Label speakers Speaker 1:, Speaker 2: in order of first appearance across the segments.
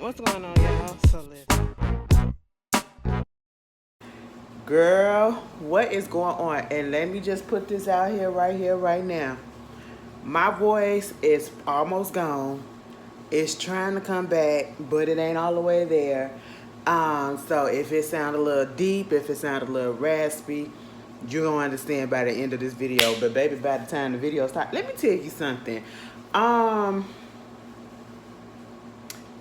Speaker 1: What's going on, y'all? So listen.
Speaker 2: Girl, what is going on? And let me just put this out here, right now. My voice is almost gone. It's trying to come back, but it ain't all the way there. So if it sounds a little deep, if it sounds a little raspy, you're gonna understand by the end of this video. But baby, by the time the video starts, let me tell you something. Um,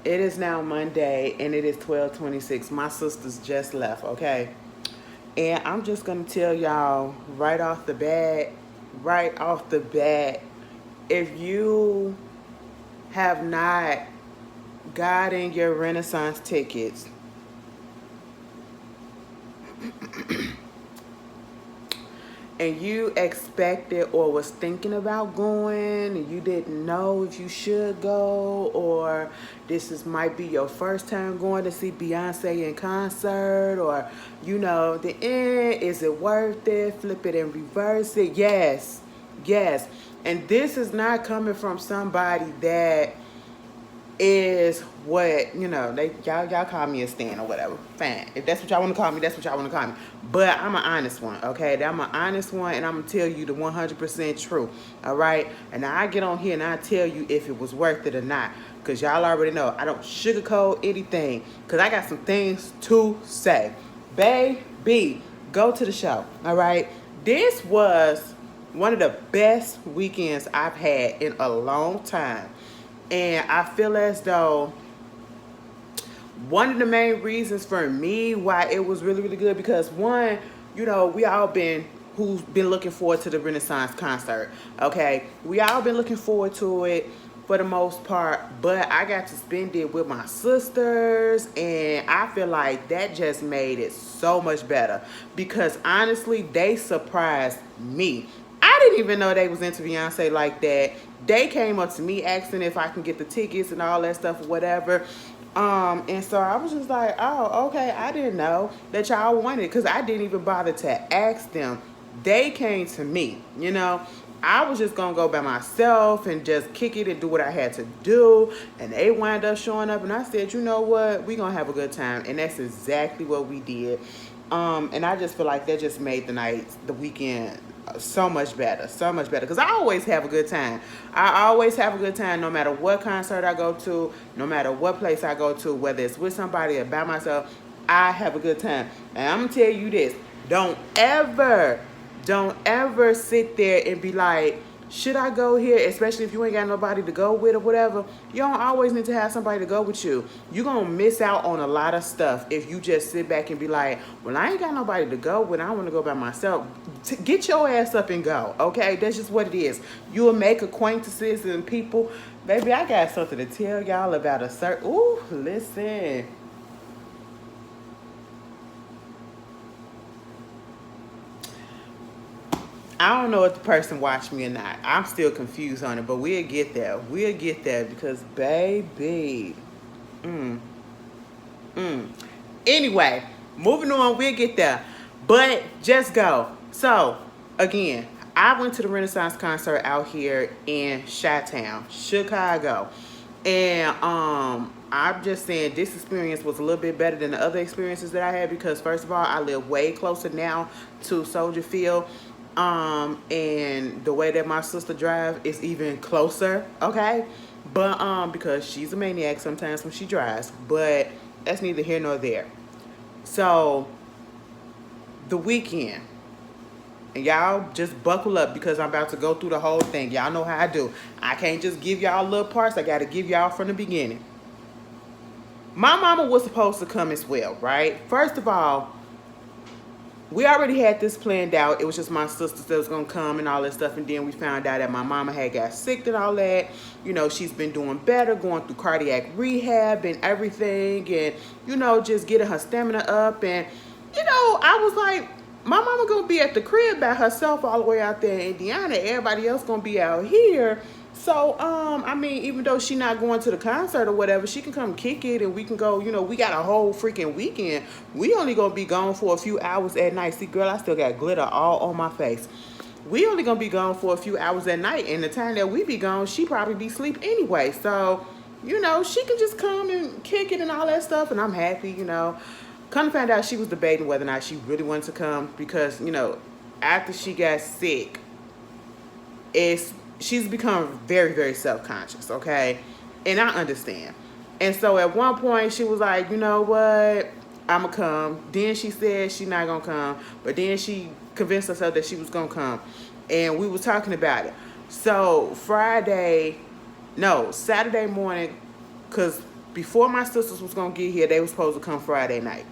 Speaker 2: it is now Monday and it is 12:26. My sisters just left, okay? And I'm just gonna tell y'all right off the bat, if you have not gotten your Renaissance tickets, and you expected or was thinking about going and you didn't know if you should go, or might be your first time going to see Beyonce in concert, or the end, is it worth it, flip it and reverse it? Yes. And this is not coming from somebody that is what y'all call me a stan or whatever. Fine, if that's what y'all want to call me, that's what y'all want to call me. But I'm an honest one, okay? I'm an honest one, and I'm gonna tell you the 100% truth. All right, and I get on here and I tell you if it was worth it or not, because y'all already know I don't sugarcoat anything, because I got some things to say. Baby, go to the show. All right, this was one of the best weekends I've had in a long time. And I feel as though one of the main reasons for me why it was really, really good, because one, we all who's been looking forward to the Renaissance concert, okay? We all been looking forward to it for the most part, but I got to spend it with my sisters, and I feel like that just made it so much better, because honestly, they surprised me. I didn't even know they was into Beyonce like that. They came up to me asking if I can get the tickets and all that stuff or whatever. And so I was just like, oh, okay, I didn't know that y'all wanted, because I didn't even bother to ask them. They came to me, I was just gonna go by myself and just kick it and do what I had to do. And they wound up showing up, and I said, you know what, we gonna have a good time. And that's exactly what we did. And I just feel like that just made the weekend so much better, because I always have a good time. I always have a good time no matter what concert I go to, no matter what place I go to, whether it's with somebody or by myself. I have a good time. And I'm gonna tell you this, don't ever sit there and be like, should I go here? Especially if you ain't got nobody to go with or whatever. You don't always need to have somebody to go with you. You're going to miss out on a lot of stuff if you just sit back and be like, well, I ain't got nobody to go with. I want to go by myself. Get your ass up and go, okay? That's just what it is. You will make acquaintances and people. Baby, I got something to tell y'all about a certain... Ooh, listen. I don't know if the person watched me or not. I'm still confused on it, but we'll get there. We'll get there, because baby. Anyway, moving on, we'll get there. But just go. So, again, I went to the Renaissance concert out here in Chi-Town, Chicago. And I'm just saying this experience was a little bit better than the other experiences that I had, because first of all, I live way closer now to Soldier Field. And the way that my sister drives is even closer, okay? But because she's a maniac sometimes when she drives, but that's neither here nor there. So the weekend, and y'all just buckle up, because I'm about to go through the whole thing. Y'all know how I do. I can't just give y'all little parts. I got to give y'all from the beginning. My mama was supposed to come as well, right? First of all, we already had this planned out. It was just my sisters that was going to come and all that stuff. And then we found out that my mama had got sick and all that. She's been doing better, going through cardiac rehab and everything. And, just getting her stamina up. And, I was like, my mama going to be at the crib by herself all the way out there in Indiana. Everybody else going to be out here. So, even though she not going to the concert or whatever, she can come kick it and we can go, we got a whole freaking weekend. We only going to be gone for a few hours at night. See, girl, I still got glitter all on my face. We only going to be gone for a few hours at night. And the time that we be gone, she probably be asleep anyway. So, you know, she can just come and kick it and all that stuff, and I'm happy, you know. Come to find out, she was debating whether or not she really wanted to come because, you know, after she got sick, she's become very, very self-conscious, okay? And I understand. And so at one point, she was like, you know what? I'ma come. Then she said she not gonna come, but then she convinced herself that she was gonna come, and we was talking about it. So Saturday morning, because before my sisters was gonna get here, they was supposed to come Friday night.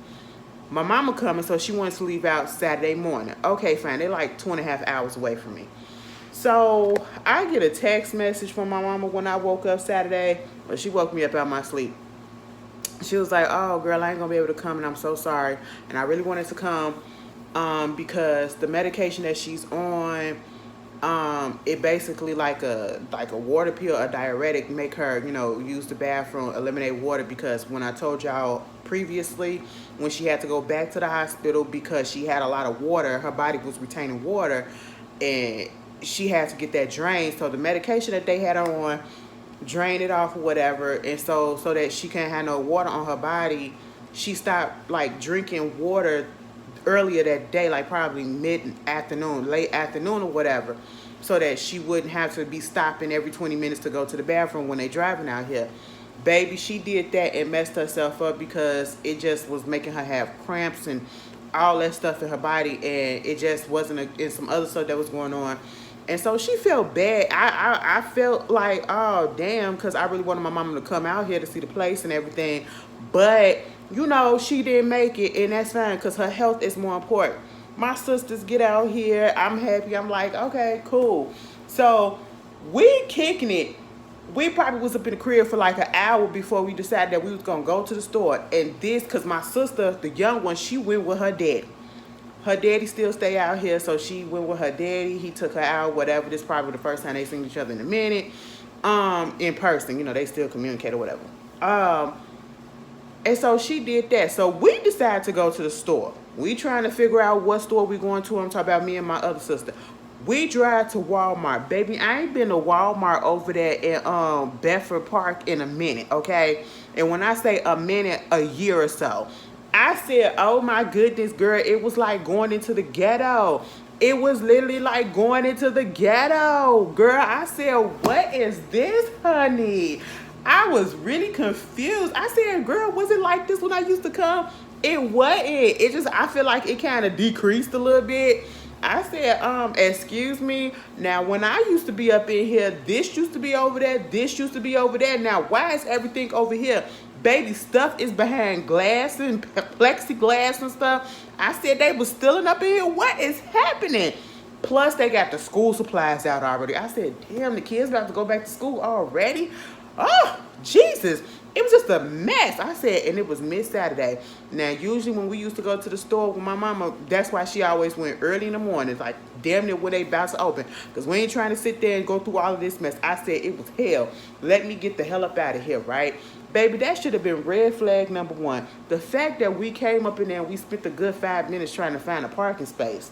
Speaker 2: My mama coming, so she wants to leave out Saturday morning. Okay, fine. They're like 2.5 hours away from me. So I get a text message from my mama when I woke up Saturday. Well, she woke me up out of my sleep. She was like, oh, girl, I ain't going to be able to come, and I'm so sorry. And I really wanted to come because the medication that she's on, it basically like a water pill, a diuretic, make her, you know, use the bathroom, eliminate water, because when I told y'all previously, when she had to go back to the hospital because she had a lot of water, her body was retaining water, and she had to get that drained. So the medication that they had her on, drain it off or whatever, and so that she can't have no water on her body, she stopped like drinking water earlier that day, like probably mid-afternoon, late afternoon or whatever, so that she wouldn't have to be stopping every 20 minutes to go to the bathroom when they driving out here. Baby, she did that and messed herself up because it just was making her have cramps and all that stuff in her body, and it just wasn't and some other stuff that was going on. And so she felt bad. I felt like, oh, damn, because I really wanted my mama to come out here to see the place and everything. But, you know, she didn't make it, and that's fine because her health is more important. My sisters get out here. I'm happy. I'm like, okay, cool. So we kicking it. We probably was up in the crib for like an hour before we decided that we was going to go to the store. And this, because my sister, the young one, she went with her daddy. Her daddy still stay out here, so she went with her daddy. He took her out, whatever. This is probably the first time they seen each other in a minute, in person. You know, they still communicate or whatever. And so she did that. So we decided to go to the store. We trying to figure out what store we going to. I'm talking about me and my other sister. We drive to Walmart. Baby, I ain't been to Walmart over there in Bedford Park in a minute, okay? And when I say a minute, a year or so. I said, oh my goodness, girl, it was like going into the ghetto. It was literally like going into the ghetto. Girl, I said, what is this, honey? I was really confused. I said, girl, was it like this when I used to come? It wasn't. It just, I feel like it kind of decreased a little bit. I said, excuse me. Now, when I used to be up in here, this used to be over there. This used to be over there. Now, why is everything over here? Baby, stuff is behind glass and plexiglass and stuff. I said they was stealing up in here. What is happening? Plus, they got the school supplies out already. I said, damn, the kids about to go back to school already? Oh, Jesus. It was just a mess. I said, and it was mid-Saturday. Now, usually when we used to go to the store with my mama, that's why she always went early in the morning, like damn near when they about to open. Because we ain't trying to sit there and go through all of this mess. I said, it was hell. Let me get the hell up out of here, right? Baby, that should have been red flag number one. The fact that we came up in there and we spent a good 5 minutes trying to find a parking space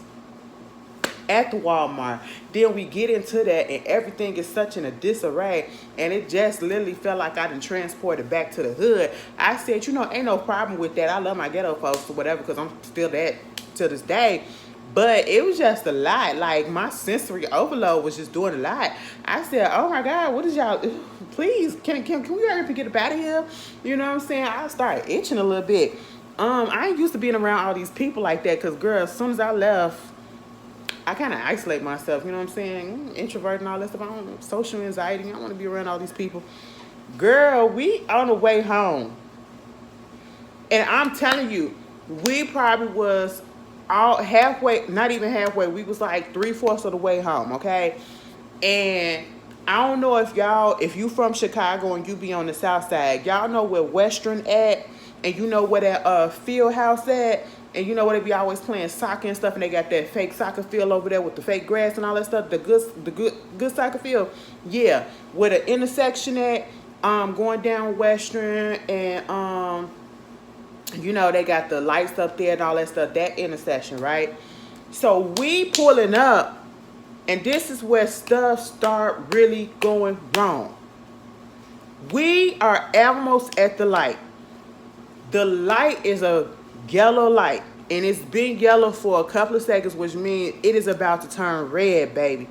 Speaker 2: at the Walmart. Then we get into that and everything is such in a disarray, and it just literally felt like I done transported back to the hood. I said, you know, ain't no problem with that. I love my ghetto folks or whatever because I'm still that to this day. But it was just a lot. Like, my sensory overload was just doing a lot. I said, oh my God, what is y'all, please, can we hurry up and get up out of here? You know what I'm saying? I started itching a little bit. I ain't used to being around all these people like that because, girl, as soon as I left, I kind of isolate myself, you know what I'm saying? Introvert and all that stuff. I don't social anxiety. I don't want to be around all these people. Girl, we on the way home. And I'm telling you, we probably was all halfway, not even halfway. We was like 3/4 of the way home, okay? And I don't know if you from Chicago and you be on the south side, y'all know where Western at, and you know where that field house at. And you know what, they be always playing soccer and stuff, and they got that fake soccer field over there with the fake grass and all that stuff. The good soccer field, yeah. Where the intersection at, going down Western, and you know they got the lights up there and all that stuff. That intersection, right? So we pulling up, and this is where stuff start really going wrong. We are almost at the light. The light is a yellow light, and it's been yellow for a couple of seconds, which means it is about to turn red, baby.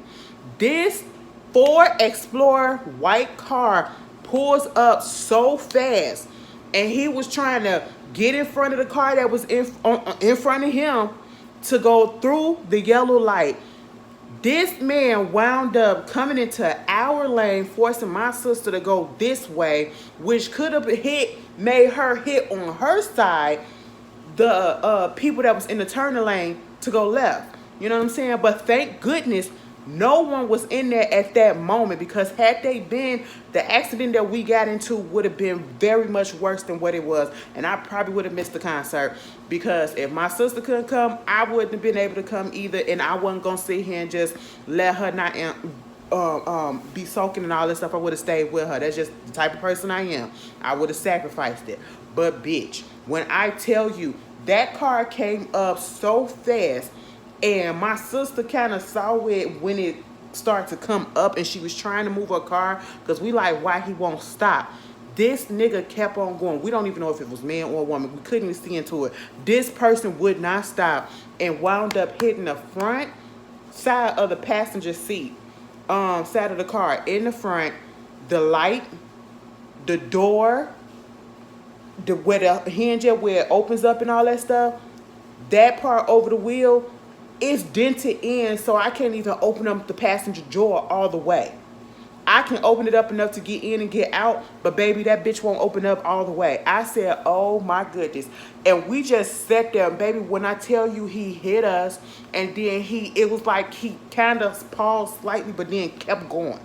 Speaker 2: This Ford Explorer white car pulls up so fast, and he was trying to get in front of the car that was in front of him to go through the yellow light. This man wound up coming into our lane, forcing my sister to go this way, which could have made her hit on her side the people that was in the turning lane to go left. You know what I'm saying? But thank goodness no one was in there at that moment, because had they been, the accident that we got into would have been very much worse than what it was, and I probably would have missed the concert, because if my sister couldn't come, I wouldn't have been able to come either, and I wasn't gonna sit here and just let her not be sulking and all this stuff. I would have stayed with her. That's just the type of person I am. I would have sacrificed it. But bitch, when I tell you that car came up so fast, and my sister kind of saw it when it started to come up, and she was trying to move her car, because we like, why he won't stop. This nigga kept on going. We don't even know if it was man or woman. We couldn't even see into it. This person would not stop and wound up hitting the front side of the passenger seat, side of the car, in the front, the light, the door, where the hinge at, where it opens up and all that stuff. That part over the wheel, it's dented in, so I can't even open up the passenger door all the way. I can open it up enough to get in and get out, but baby, that bitch won't open up all the way. I said, oh my goodness. And we just sat there, and baby, when I tell you he hit us, and then it was like he kind of paused slightly, but then kept going.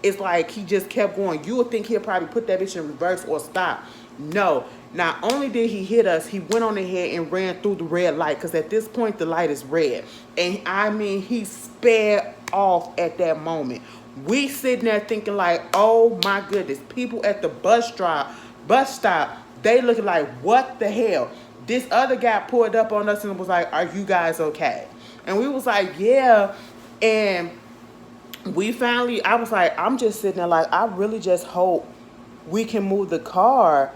Speaker 2: It's like he just kept going. You would think he'll probably put that bitch in reverse or stop. No. Not only did he hit us, he went on ahead and ran through the red light, because at this point the light is red. And I mean, he sped off at that moment. We sitting there thinking like, oh my goodness. People at the bus stop, they looking like, what the hell? This other guy pulled up on us and was like, are you guys okay? And we was like, yeah. And we finally, I was like, I'm just sitting there like, I really just hope we can move the car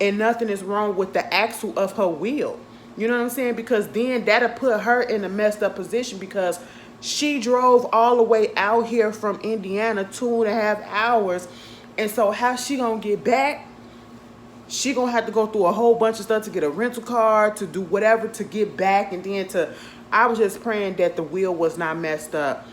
Speaker 2: and nothing is wrong with the axle of her wheel. You know what I'm saying? Because then that'll put her in a messed up position, because she drove all the way out here from Indiana, 2.5 hours. And so how she gonna get back? She gonna have to go through a whole bunch of stuff to get a rental car, to do whatever to get back. And then I was just praying that the wheel was not messed up.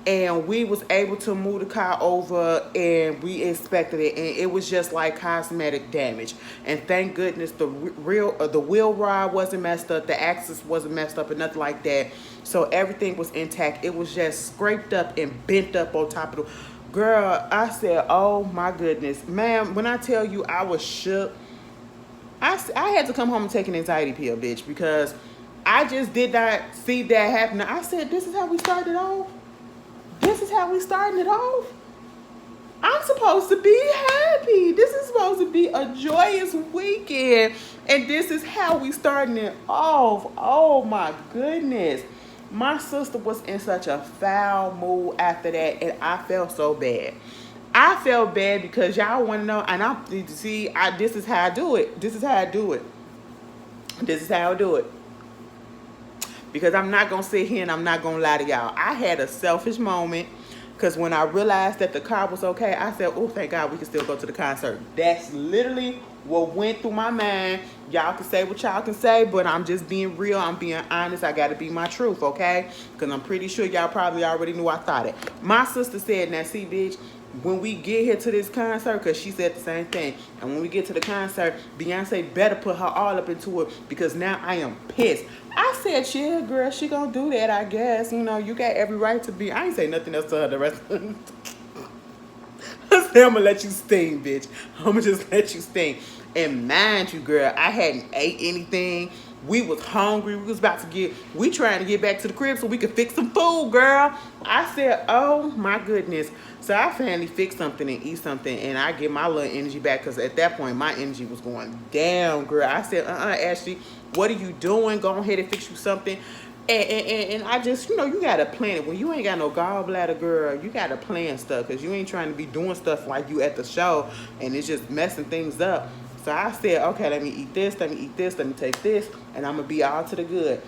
Speaker 2: And we was able to move the car over, and we inspected it, and it was just like cosmetic damage. And thank goodness the wheel rod wasn't messed up, the axis wasn't messed up, and nothing like that. So everything was intact. It was just scraped up and bent up on top of the... Girl, I said, oh my goodness. Man, when I tell you I was shook, I had to come home and take an anxiety pill, bitch, because I just did not see that happen. I said, this is how we started off? This is how we starting it off? I'm supposed to be happy. This is supposed to be a joyous weekend. And this is how we starting it off. Oh my goodness. My sister was in such a foul mood after that, and I felt so bad. I felt bad because y'all want to know, and I need to see, this is how I do it. This is how I do it. This is how I do it. Because I'm not going to sit here and I'm not going to lie to y'all. I had a selfish moment, because when I realized that the car was okay, I said, oh, thank God we can still go to the concert. That's literally what went through my mind. Y'all can say what y'all can say, but I'm just being real. I'm being honest. I got to be my truth, okay? Because I'm pretty sure y'all probably already knew I thought it. My sister said, now see, bitch, when we get here to this concert, because she said the same thing, and when we get to the concert, Beyonce better put her all up into it, because now I am pissed. I said, yeah, girl, she gonna do that, I guess. You know, you got every right to be. I ain't say nothing else to her the rest of the I said, I'm gonna let you sting, bitch. I'm gonna just let you sting. And mind you, girl, I hadn't ate anything. We was hungry. We was trying to get back to the crib so we could fix some food, girl. I said, oh my goodness. So I finally fixed something and eat something, and I get my little energy back, because at that point my energy was going down, girl. I said, Ashley, what are you doing? Go ahead and fix you something. And I just, you gotta plan it. When you ain't got no gallbladder, girl, you gotta plan stuff, because you ain't trying to be doing stuff like you at the show and it's just messing things up. So I said, okay, let me eat this, let me eat this, let me take this, and I'm gonna be all to the good.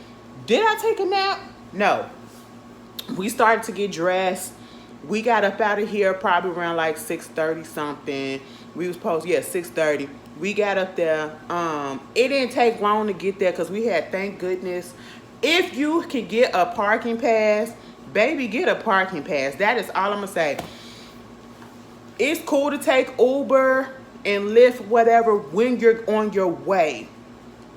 Speaker 2: Did I take a nap? No. We started to get dressed. We got up out of here probably around like 6:30 something. We was supposed, 6:30. We got up there. It didn't take long to get there because we had, thank goodness, if you can get a parking pass, baby, get a parking pass. That is all I'm gonna say. It's cool to take Uber and Lyft, whatever, when you're on your way.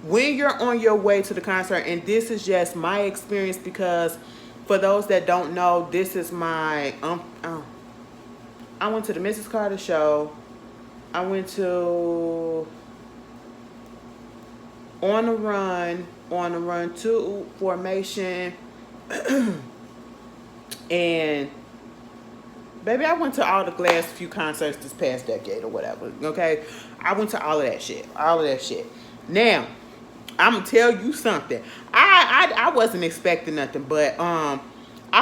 Speaker 2: When you're on your way to the concert, and this is just my experience, because for those that don't know, this is my I went to the Mrs. Carter show. I went to On the Run 2 Formation, and baby, I went to all the last few concerts this past decade or whatever. Okay, I went to all of that shit. Now, I'm gonna tell you something. I wasn't expecting nothing, but I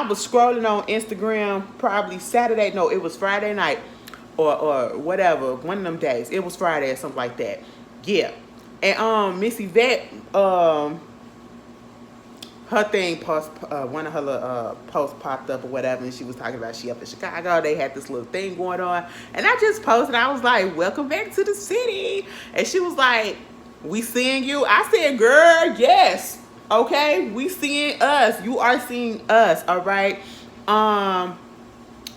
Speaker 2: was scrolling on Instagram probably Saturday. No, it was Friday night or whatever. One of them days. It was Friday or something like that. Yeah. And Missy Vet, her thing one of her little posts popped up or whatever, and she was talking about she up in Chicago. They had this little thing going on, and I just posted. I was like, "Welcome back to the city," and she was like, "We seeing you?" I said, "Girl, yes, okay, we seeing us. You are seeing us, all right."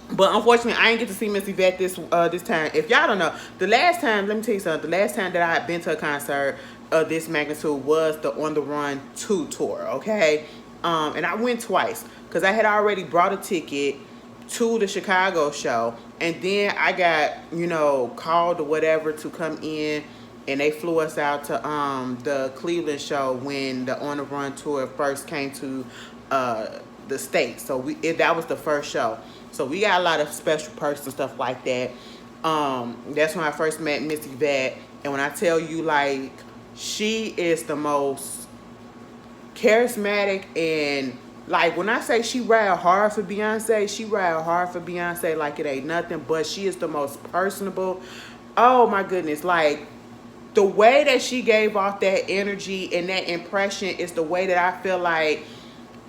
Speaker 2: But unfortunately, I didn't get to see Missy Vet this time. If y'all don't know, the last time, let me tell you something. The last time that I had been to a concert of this magnitude was the On the Run 2 tour, okay? And I went twice because I had already brought a ticket to the Chicago show, and then I got, called or whatever to come in, and they flew us out to the Cleveland show when the On the Run tour first came to the States. So that was the first show. So we got a lot of special perks and stuff like that. That's when I first met Missy Vet. And when I tell you, like, she is the most charismatic, and like when I say she ride hard for Beyonce, she ride hard for Beyonce like it ain't nothing, but she is the most personable. Oh my goodness, like the way that she gave off that energy and that impression is the way that I feel like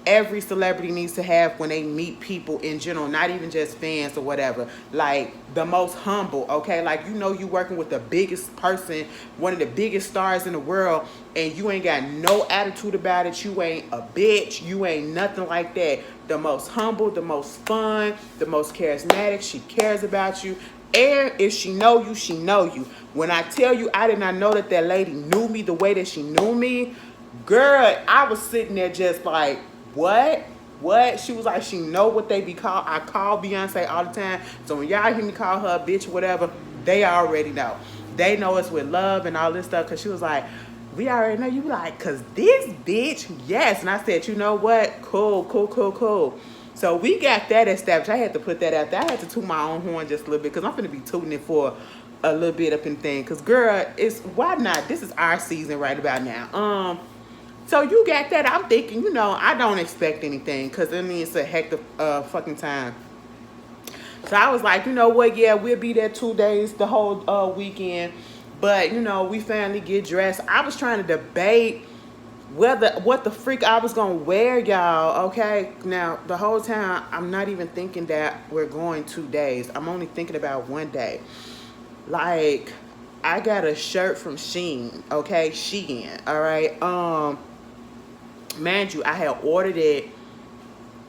Speaker 2: every celebrity needs to have when they meet people in general, not even just fans or whatever. Like the most humble, okay? Like, you working with the biggest person, one of the biggest stars in the world, and you ain't got no attitude about it. You ain't a bitch. You ain't nothing like that. The most humble, the most fun, the most charismatic. She cares about you. And if she know you, she know you. When I tell you, I did not know that lady knew me the way that she knew me. Girl, I was sitting there just like, what? She was like, she know what they be called. I call Beyonce all the time. So when y'all hear me call her a bitch or whatever, they already know. They know it's with love and all this stuff. Because she was like, we already know. You be like, because this bitch, yes. And I said, you know what? Cool. So we got that established. I had to put that out there. I had to toot my own horn just a little bit, because I'm going to be tooting it for a little bit up in thing. Because, girl, why not? This is our season right about now. So you got that. I'm thinking, I don't expect anything, because I mean, it's a heck of fucking time. So I was like, you know what? Yeah, we'll be there 2 days, the whole weekend. But, we finally get dressed. I was trying to debate what the freak I was going to wear, y'all. Okay. Now, the whole time, I'm not even thinking that we're going 2 days. I'm only thinking about 1 day. Like, I got a shirt from Shein. Okay. Shein. All right. Mind you, I had ordered it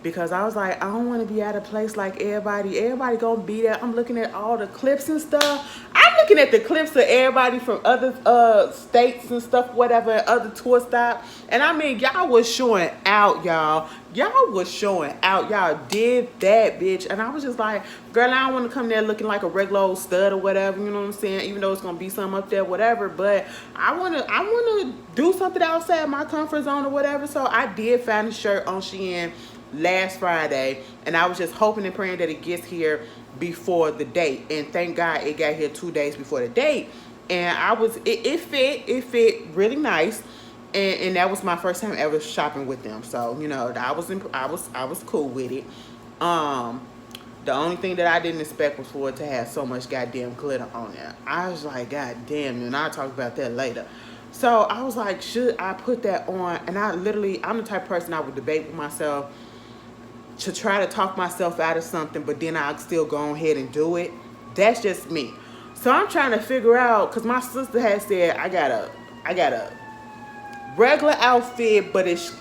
Speaker 2: because I was like, I don't want to be at a place like everybody. Everybody gonna be there. I'm looking at all the clips and stuff. I'm looking at the clips of everybody from other states and stuff, whatever, other tour stops. And I mean, y'all was showing out, y'all. Y'all was showing out. Y'all did that, bitch. And I was just like, girl, I don't want to come there looking like a regular old stud or whatever, you know what I'm saying? Even though it's going to be something up there, whatever. But I want to do something outside my comfort zone or whatever. So I did find a shirt on Shein last Friday. And I was just hoping and praying that it gets here before the date. And thank God it got here 2 days before the date. And it fit really nice. And that was my first time ever shopping with them. So you know, I was cool with it. Um, the only thing that I didn't expect was for it to have so much goddamn glitter on there. I was like, God damn, and I'll talk about that later. So I was like, should I put that on? And I'm the type of person I would debate with myself to try to talk myself out of something, but then I'll still go ahead and do it. That's just me. So I'm trying to figure out, because my sister had said I got a regular outfit, but it's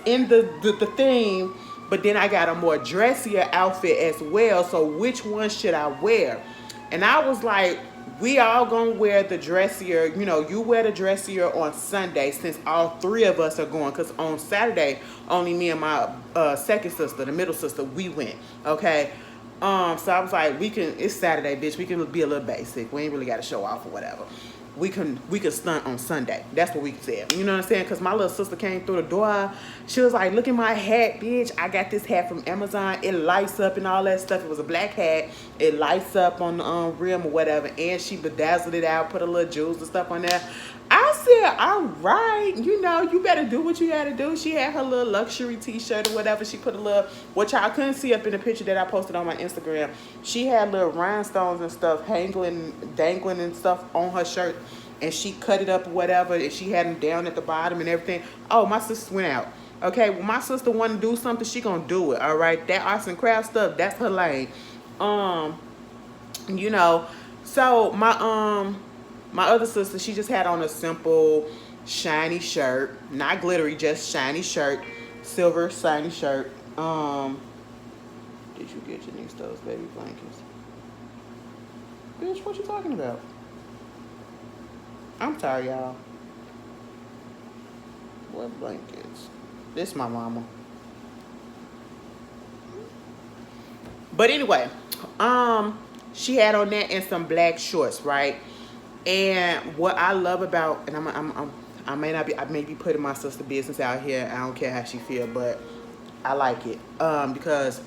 Speaker 2: in the theme, but then I got a more dressier outfit as well. So which one should I wear? And I was like, we all gonna wear the dressier. You know, you wear the dressier on Sunday since all three of us are going. Cause on Saturday, only me and my second sister, the middle sister, we went. Okay. So I was like, it's Saturday, bitch. We can be a little basic. We ain't really got to show off or whatever. We can stunt on Sunday. That's what we said. You know what I'm saying? Because my little sister came through the door. She was like, look at my hat, bitch. I got this hat from Amazon. It lights up and all that stuff. It was a black hat. It lights up on the rim or whatever. And she bedazzled it out, put a little jewels and stuff on there. I said, all right, you know, you better do what you gotta do. She had her little luxury t-shirt or whatever. She put a little, which I couldn't see up in the picture that I posted on my Instagram. She had little rhinestones and stuff dangling and stuff on her shirt. And she cut it up or whatever. And she had them down at the bottom and everything. Oh, my sister went out. Okay, when my sister want to do something, she gonna do it, all right? That arts and crafts stuff, that's her lane. You know, so my other sister, she just had on a simple shiny shirt, not glittery, just shiny shirt, silver shiny shirt. Did you get your niece those baby blankets? Bitch, what you talking about? I'm sorry, y'all. What blankets? This my mama. But anyway, she had on that and some black shorts, right? And what I love about, and I may be putting my sister business out here. I don't care how she feel, but I like it because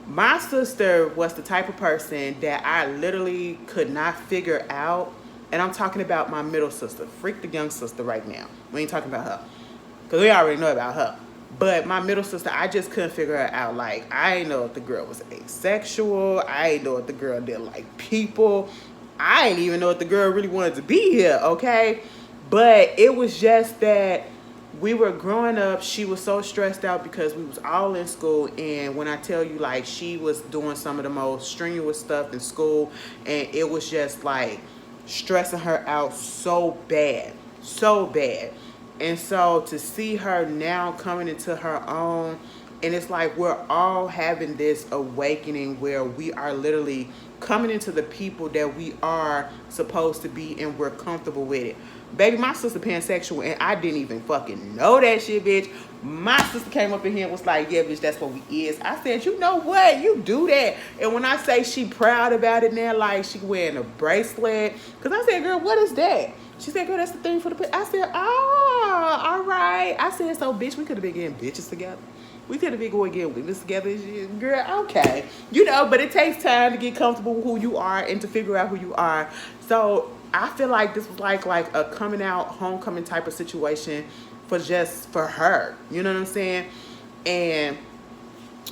Speaker 2: my sister was the type of person that I literally could not figure out. And I'm talking about my middle sister, freak the young sister right now. We ain't talking about her because we already know about her. But my middle sister, I just couldn't figure her out. Like, I didn't know if the girl was asexual. I didn't know if the girl didn't like people. I didn't even know if the girl really wanted to be here, okay? But it was just that we were growing up. She was so stressed out because we was all in school. And when I tell you, like, she was doing some of the most strenuous stuff in school. And it was just, like, stressing her out so bad. So bad. And so to see her now coming into her own, and it's like we're all having this awakening where we are literally coming into the people that we are supposed to be and we're comfortable with it. Baby, my sister pansexual and I didn't even fucking know that shit, bitch. My sister came up in here and was like, yeah, bitch, that's what we is. I said, you know what? You do that. And when I say she proud about it now, like she wearing a bracelet. Because I said, girl, what is that? She said, girl, that's the thing for the... I said, oh, all right. I said, so, bitch, we could have been getting bitches together. We could have been going get women together. Girl, okay. You know, but it takes time to get comfortable with who you are and to figure out who you are. So I feel like this was like a coming out, homecoming type of situation for her. You know what I'm saying? And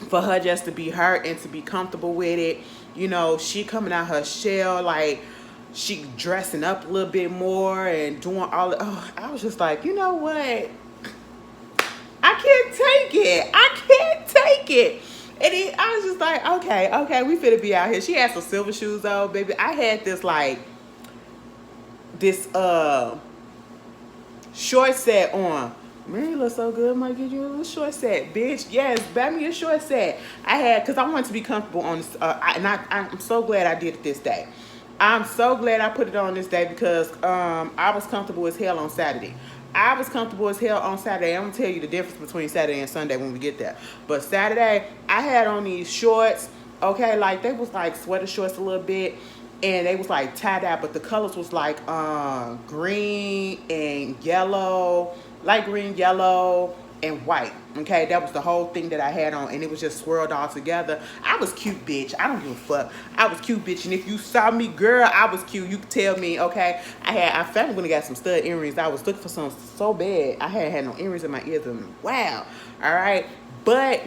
Speaker 2: for her just to be her and to be comfortable with it. You know, she coming out her shell, like she dressing up a little bit more and doing all the, I was just like, you know what? I can't take it. I can't take it. And I was just like, okay, we finna be out here. She had some silver shoes on, baby. I had this short set on. Man, you look so good. I might get you a little short set, bitch. Yes, buy me a short set. I had, because I wanted to be comfortable on this, I'm so glad I did it this day. I'm so glad I put it on this day because I was comfortable as hell on Saturday. I was comfortable as hell on Saturday. I'm going to tell you the difference between Saturday and Sunday when we get there. But Saturday, I had on these shorts, okay, like they was like sweater shorts a little bit. And they was like tie-dye, but the colors was like green and yellow, light green, yellow, and white. Okay, that was the whole thing that I had on, and it was just swirled all together. I was cute, bitch. I don't give a fuck. I was cute, bitch. And if you saw me, girl, I was cute. You could tell me, okay. I finally went and got some stud earrings. I was looking for some so bad. I hadn't had no earrings in my ears. And wow. All right, but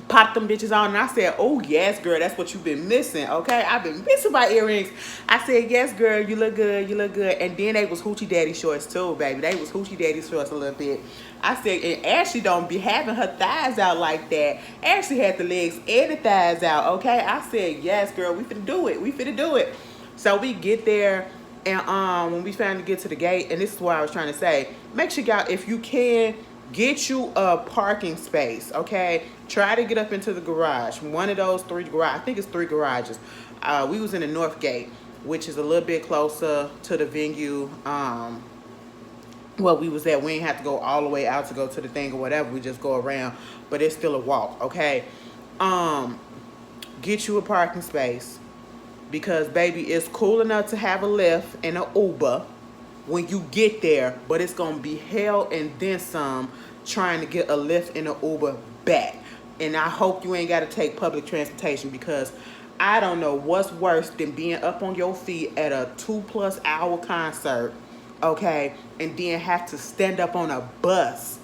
Speaker 2: popped them bitches on, and I said, oh yes, girl, that's what you've been missing. Okay, I've been missing my earrings. I said, yes, girl, you look good, you look good. And then they was hoochie daddy shorts too, baby. They was hoochie daddy shorts a little bit. I said, and Ashley don't be having her thighs out like that. Ashley had the legs and the thighs out. Okay, I said, yes, girl, we finna do it. We finna do it. So we get there, and when we finally get to the gate, and this is what I was trying to say, make sure y'all, if you can, get you a parking space, okay? Try to get up into the garage. One of those three garages. I think it's three garages. We was in the North Gate, which is a little bit closer to the venue. Well, we was at. We ain't have to go all the way out to go to the thing or whatever. We just go around, but it's still a walk, okay? Get you a parking space, because baby, it's cool enough to have a Lyft and an Uber when you get there, but it's gonna be hell and then some trying to get a Lyft and an Uber back. And I hope you ain't gotta take public transportation, because I don't know what's worse than being up on your feet at a 2+ hour concert, okay, and then have to stand up on a bus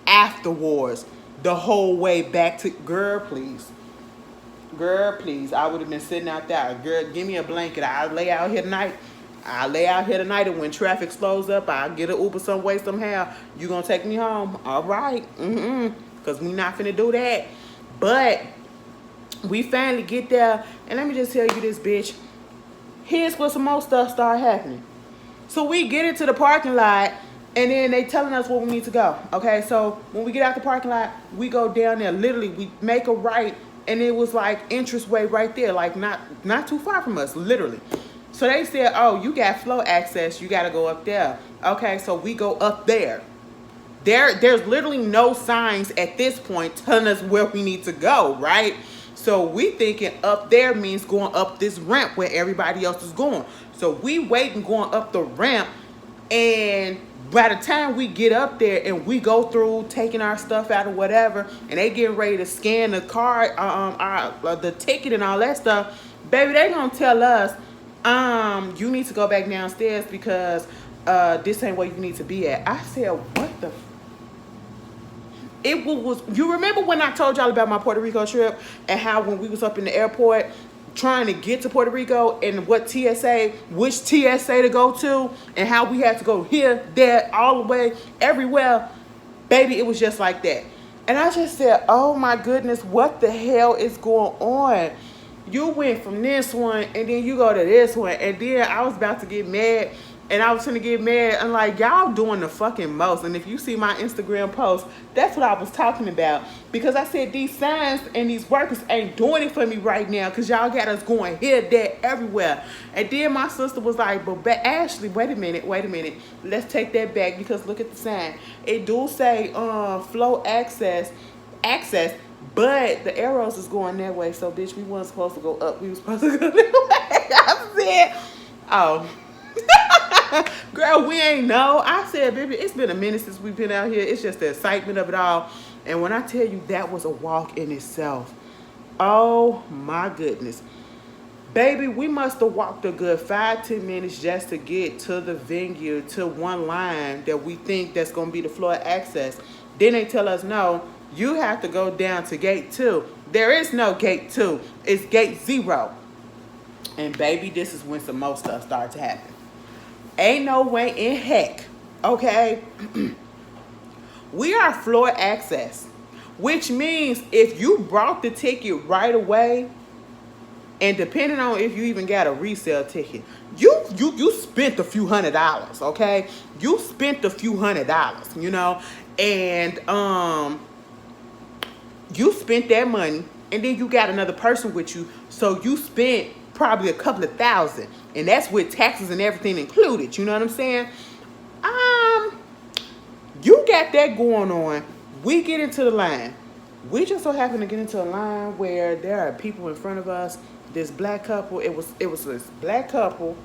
Speaker 2: afterwards the whole way back to, girl, please. Girl, please. I would have been sitting out there. Girl, give me a blanket. I'll lay out here tonight. And when traffic slows up, I'll get an Uber some way, somehow. You gonna take me home? All right. Because we not finna do that. But we finally get there, and let me just tell you this, bitch. Here's where some more stuff start happening. So we get into the parking lot, and then they telling us where we need to go. Okay, so when we get out the parking lot, we go down there. Literally, we make a right, and it was like entranceway right there, like not too far from us, literally. So they said, oh, you got flow access, you got to go up there. Okay, so we go up there. There's literally no signs at this point telling us where we need to go, right? So we thinking up there means going up this ramp where everybody else is going. So we waiting going up the ramp, and by the time we get up there and we go through taking our stuff out or whatever, and they getting ready to scan the card, the ticket and all that stuff, baby, they gonna tell us, you need to go back downstairs because this ain't where you need to be at. I said, what the? It was, you remember when I told y'all about my Puerto Rico trip, and how when we was up in the airport trying to get to Puerto Rico, and which TSA to go to, and how we had to go here, there, all the way, everywhere. Baby, it was just like that. And I just said, oh my goodness, what the hell is going on? You went from this one, and then you go to this one, and then I was about to get mad, and I was gonna get mad. I'm like, y'all doing the fucking most. And if you see my Instagram post, that's what I was talking about, because I said these signs and these workers ain't doing it for me right now, because y'all got us going here, there, everywhere. And then my sister was like, but Ashley, wait a minute, let's take that back, because look at the sign. It do say flow access, but the arrows is going that way. So bitch, we weren't supposed to go up, we were supposed to go that way. I said, oh. Girl, we ain't know. I said, baby, it's been a minute since we've been out here. It's just the excitement of it all. And when I tell you, that was a walk in itself. Oh my goodness. Baby, we must have walked a good 5-10 minutes just to get to the venue, to one line that we think that's going to be the floor access. Then they tell us, no, you have to go down to gate 2. There is no gate 2. It's gate 0. And baby, this is when some more stuff started to happen. Ain't no way in heck, okay? We are floor access, which means if you brought the ticket right away, and depending on if you even got a resale ticket, you spent a few $100s, okay? You spent a few $100s, you know? And you spent that money, and then you got another person with you, so you spent probably a couple of $1,000, and that's with taxes and everything included. You know what I'm saying? You got that going on. We get into the line. We just so happen to get into a line where there are people in front of us. This black couple. It was this black couple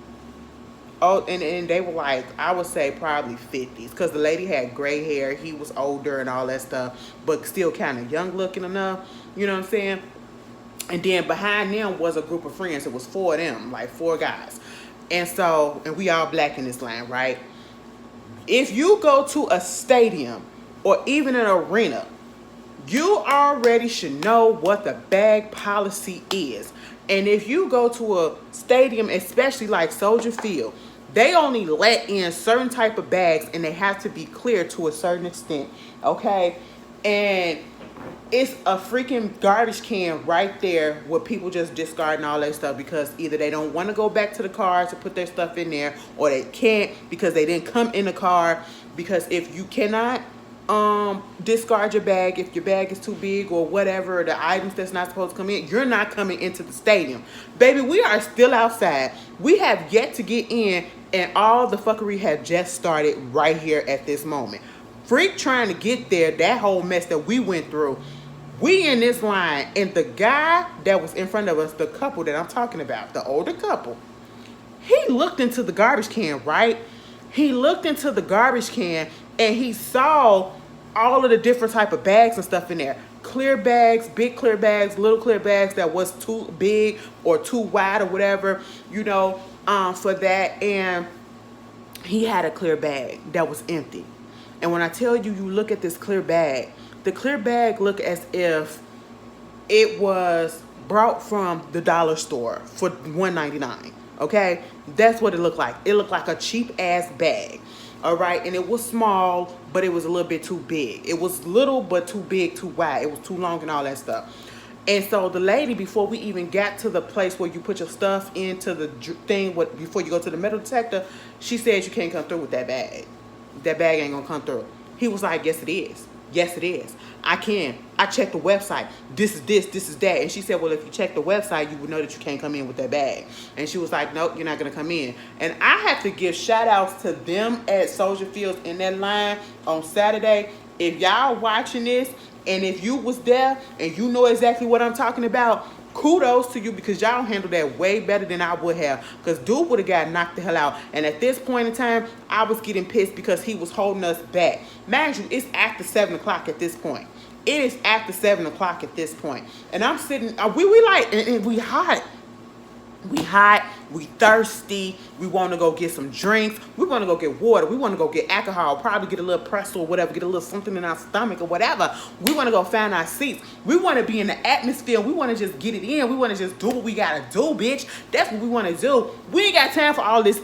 Speaker 2: Oh, and they were like, I would say probably 50s, because the lady had gray hair, he was older and all that stuff, but still kind of young looking enough. You know what I'm saying? And then behind them was a group of friends. It was four of them, like four guys. And so, and we all black in this line, right? If you go to a stadium or even an arena, you already should know what the bag policy is. And if you go to a stadium, especially like Soldier Field, they only let in certain type of bags, and they have to be clear to a certain extent, okay? And it's a freaking garbage can right there where people just discarding all that stuff because either they don't want to go back to the car to put their stuff in there, or they can't because they didn't come in the car. Because if you cannot discard your bag, if your bag is too big or whatever, the items that's not supposed to come in, you're not coming into the stadium. Baby, we are still outside. We have yet to get in, and all the fuckery has just started right here at this moment. Freak trying to get there, that whole mess that we went through. We in this line, and the guy that was in front of us, the couple that I'm talking about, the older couple, he looked into the garbage can, right? He looked into the garbage can, and he saw all of the different type of bags and stuff in there. Clear bags, big clear bags, little clear bags that was too big or too wide or whatever, you know, for that. And he had a clear bag that was empty. And when I tell you, you look at this clear bag, the clear bag looked as if it was brought from the dollar store for $1.99. Okay, that's what it looked like. It looked like a cheap ass bag. All right, and it was small, but it was a little bit too big. It was little, but too big, too wide. It was too long and all that stuff. And so the lady, before we even got to the place where you put your stuff into the thing, before you go to the metal detector, she said you can't come through with that bag. That bag ain't gonna come through. He was like, yes, it is. Yes, it is. I can. I checked the website. This is that. And she said, well, if you check the website, you would know that you can't come in with that bag. And she was like, nope, you're not going to come in. And I have to give shout outs to them at Soldier Fields in that line on Saturday. If y'all watching this, and if you was there and you know exactly what I'm talking about, kudos to you, because y'all handled that way better than I would have. Because dude would have got knocked the hell out. And at this point in time, I was getting pissed because he was holding us back. Mind you, it's after 7 o'clock at this point. It is after 7 o'clock at this point. And I'm sitting, we like, and we hot. We hot, we thirsty, we want to go get some drinks, we want to go get water, we want to go get alcohol, probably get a little pretzel or whatever, get a little something in our stomach or whatever. We want to go find our seats. We want to be in the atmosphere. We want to just get it in. We want to just do what we got to do, bitch. That's what we want to do. We ain't got time for all this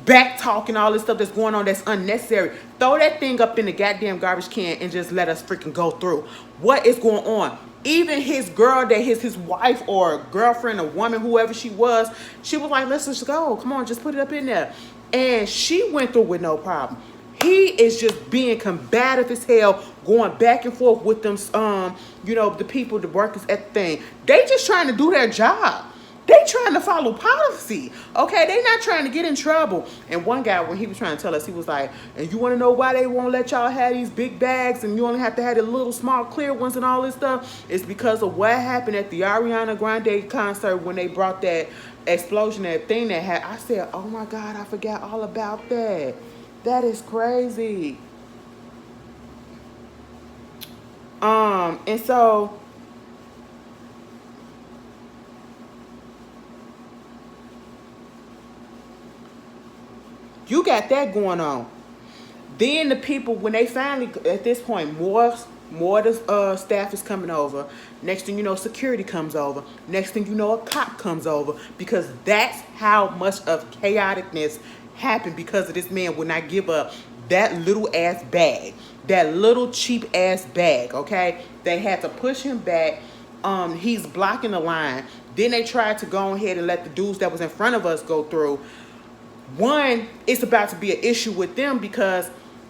Speaker 2: back talk and all this stuff that's going on that's unnecessary. Throw that thing up in the goddamn garbage can and just let us freaking go through. What is going on? Even his girl, that his wife or girlfriend or woman, whoever she was like, let's just go. Come on, just put it up in there. And she went through with no problem. He is just being combative as hell, going back and forth with them, you know, the people, the workers at the thing. They just trying to do their job. They trying to follow policy, okay? They not trying to get in trouble. And one guy, when he was trying to tell us, he was like, and you want to know why they won't let y'all have these big bags and you only have to have the little small clear ones and all this stuff? It's because of what happened at the Ariana Grande concert when they brought that explosion, that thing that had. I said, oh my God, I forgot all about that. That is crazy. And so you got that going on. Then the people, when they finally, at this point, more the staff is coming over. Next thing you know, security comes over. Next thing you know, a cop comes over, because that's how much of chaoticness happened because of this man would not give up that little ass bag, that little cheap ass bag. Okay, they had to push him back. He's blocking the line. Then they tried to go ahead and let the dudes that was in front of us go through. One, it's about to be an issue with them because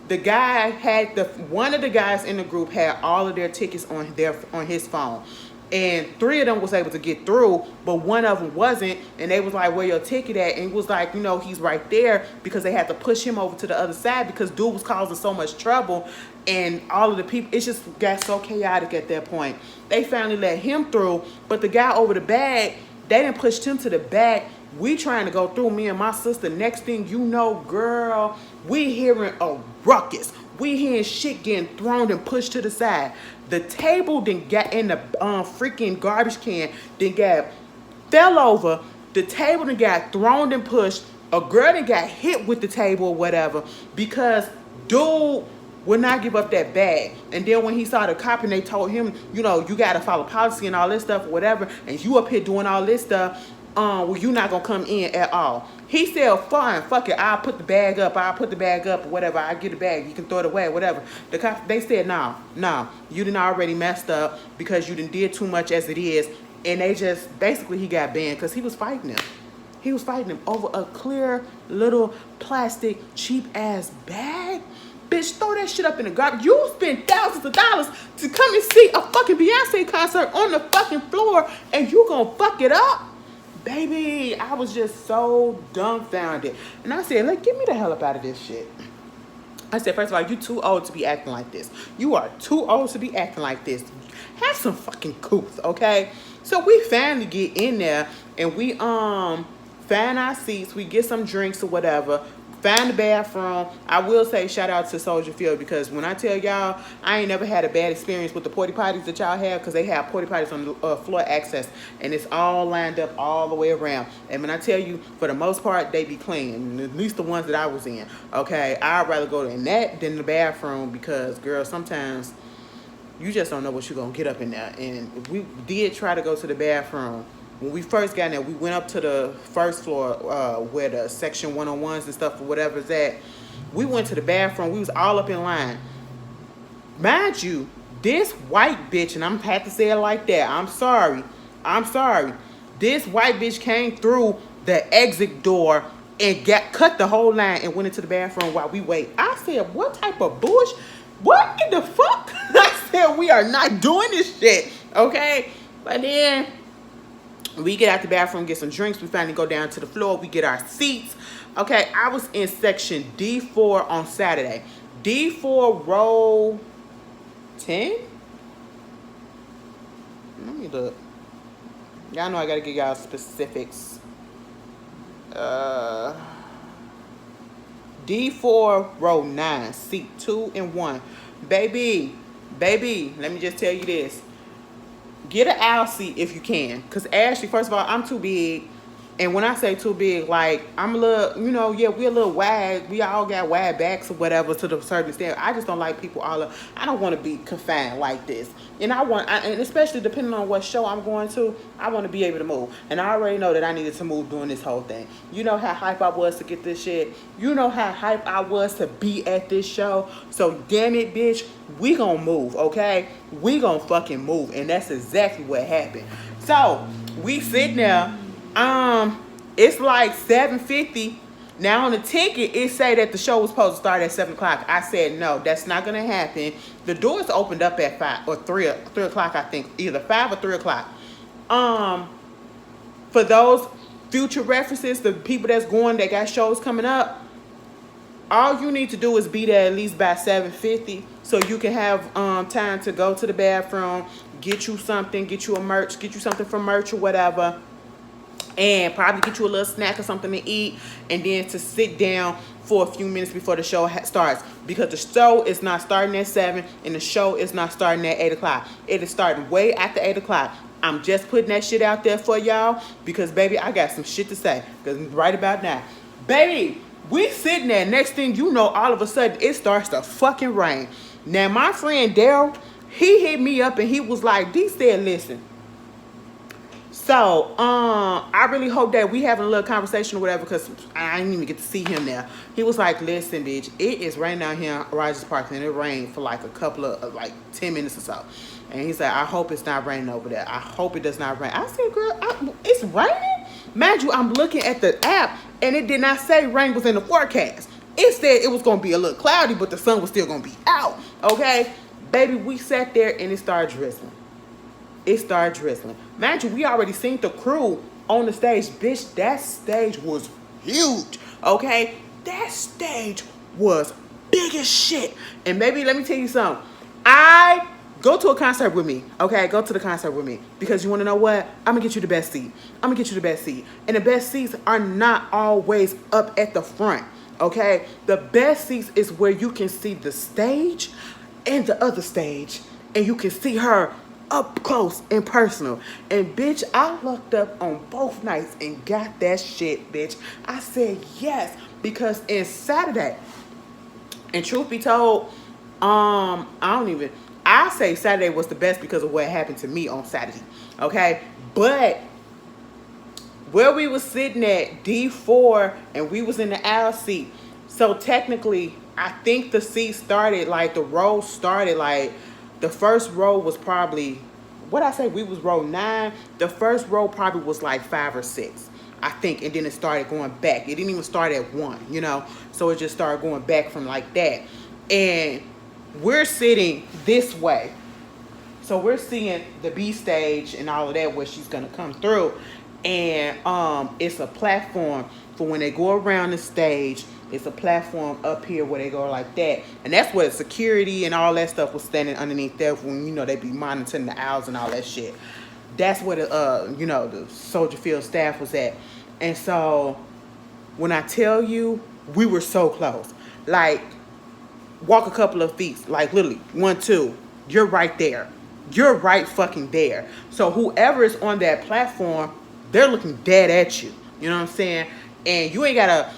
Speaker 2: the guy had one of the guys in the group had all of their tickets on his phone, and 3 of them was able to get through, but one of them wasn't, and they was like, where your ticket at? And it was like, you know, he's right there, because they had to push him over to the other side because dude was causing so much trouble, and all of the people, it just got so chaotic at that point. They finally let him through, but the guy over the bag, they didn't push him to the back. We trying to go through, me and my sister. Next thing you know, girl, we hearing a ruckus. We hearing shit getting thrown and pushed to the side. The table then got in the freaking garbage can, then got fell over. The table then got thrown and pushed. A girl then got hit with the table or whatever because dude would not give up that bag. And then when he saw the cop and they told him, you know, you got to follow policy and all this stuff or whatever, and you up here doing all this stuff, well, you not gonna come in at all. He said, fine, fuck it, I'll put the bag up, or whatever, I'll get the bag, you can throw it away, whatever. The cops, they said, no, you done already messed up because you done did too much as it is. And they just, basically he got banned because he was fighting him. He was fighting him over a clear little plastic cheap ass bag. Bitch, throw that shit up in the garbage. You spend thousands of dollars to come and see a fucking Beyonce concert on the fucking floor and you gonna fuck it up? Baby, I was just so dumbfounded. And I said, look, get me the hell up out of this shit. I said, first of all, you too old to be acting like this. You are too old to be acting like this. Have some fucking couth, okay? So we finally get in there and we find our seats. We get some drinks or whatever. Find the bathroom. I will say shout out to Soldier Field because when I tell y'all, I ain't never had a bad experience with the porta potties that y'all have because they have porta potties on the floor access and it's all lined up all the way around. And when I tell you, for the most part, they be clean. At least the ones that I was in. Okay, I'd rather go in that than the bathroom because, girl, sometimes you just don't know what you're going to get up in there. And we did try to go to the bathroom. When we first got in there, we went up to the first floor where the section 101s and stuff or whatever's at. We went to the bathroom. We was all up in line. Mind you, this white bitch, and I'm had to say it like that. I'm sorry. This white bitch came through the exit door and cut the whole line and went into the bathroom while we wait. I said, what type of bullshit? What in the fuck? I said, we are not doing this shit. Okay? But then we get out the bathroom, get some drinks. We finally go down to the floor. We get our seats. Okay, I was in section D4 on Saturday. D4 row 10? Let me look. Y'all know I gotta give y'all specifics. D4 row 9, seat 2 and 1. Baby, let me just tell you this. Get an aisle seat if you can. Because Ashley, first of all, I'm too big. And when I say too big, like, I'm a little, you know, yeah, we're a little wide. We all got wide backs or whatever to the certain extent. I just don't like people I don't want to be confined like this. And and especially depending on what show I'm going to, I want to be able to move. And I already know that I needed to move during this whole thing. You know how hype I was to get this shit. You know how hype I was to be at this show. So damn it, bitch, we gonna move, okay? We gonna fucking move. And that's exactly what happened. So we sitting there. It's like 7:50. Now on the ticket, it say that the show was supposed to start at 7 o'clock. I said, no, that's not going to happen. The doors opened up at 5 or 3 o'clock, I think. Either 5 or 3 o'clock. For those future references, the people that's going, that got shows coming up, all you need to do is be there at least by 7:50 so you can have time to go to the bathroom, get you something, get you something from merch or whatever. And probably get you a little snack or something to eat, and then to sit down for a few minutes before the show starts, because the show is not starting at 7 and the show is not starting at 8 o'clock. It is starting way after 8 o'clock. I'm just putting that shit out there for y'all because, baby, I got some shit to say. Because right about now, baby, we sitting there. Next thing you know, all of a sudden, it starts to fucking rain. Now, my friend Daryl, he hit me up and he was like, D said, listen. So, I really hope that we having a little conversation or whatever, because I didn't even get to see him there. He was like, listen, bitch, it is raining out here in Rogers Park, and it rained for like a couple of, like 10 minutes or so. And he said, I hope it's not raining over there. I hope it does not rain. I said, girl, it's raining? Mind you, I'm looking at the app, and it did not say rain was in the forecast. It said it was going to be a little cloudy, but the sun was still going to be out, okay? Baby, we sat there, and it started drizzling. It started drizzling. Mind you, we already seen the crew on the stage. Bitch, that stage was huge, okay? That stage was big as shit. And baby, let me tell you something. I Go to a concert with me, okay? Go to the concert with me. Because you want to know what? I'm going to get you the best seat. I'm going to get you the best seat. And the best seats are not always up at the front, okay? The best seats is where you can see the stage and the other stage. And you can see her up close and personal. And bitch, I looked up on both nights and got that shit, bitch. I said yes. Because in Saturday, and truth be told, I say Saturday was the best because of what happened to me on Saturday, okay? But where we was sitting at D4 and we was in the aisle seat, so technically, I think the seat started, like the row started, like the first row was probably, what I say, we was row 9. The first row probably was like 5 or 6, I think, and then it started going back. It didn't even start at 1, you know? So it just started going back from like that. And we're sitting this way. So we're seeing the B stage and all of that where she's gonna come through. And it's a platform for when they go around the stage. It's a platform up here where they go like that. And that's where the security and all that stuff was standing underneath there when, you know, they be monitoring the aisles and all that shit. That's where the, you know, the Soldier Field staff was at. And so when I tell you, we were so close. Like, walk a couple of feet, like literally 1, 2, you're right there. You're right fucking there. So whoever is on that platform, they're looking dead at you. You know what I'm saying? And you ain't gotta,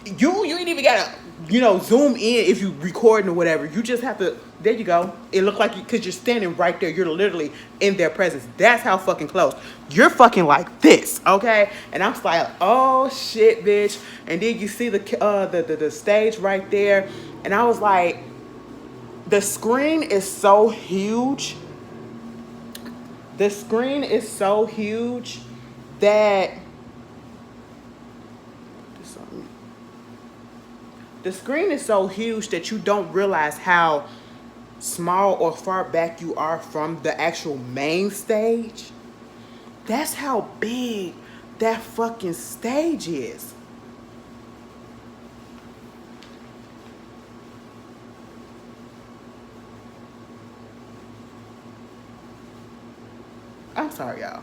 Speaker 2: you ain't even gotta, you know, zoom in if you recording or whatever. You just have to, there you go. It looked like you, cause you're standing right there. You're literally in their presence. That's how fucking close. You're fucking like this, okay? And I'm like, oh shit, bitch. And then you see the stage right there. And I was like, the screen is so huge. The screen is so huge that the screen is so huge that you don't realize how small or far back you are from the actual main stage. That's how big that fucking stage is. I'm sorry, y'all.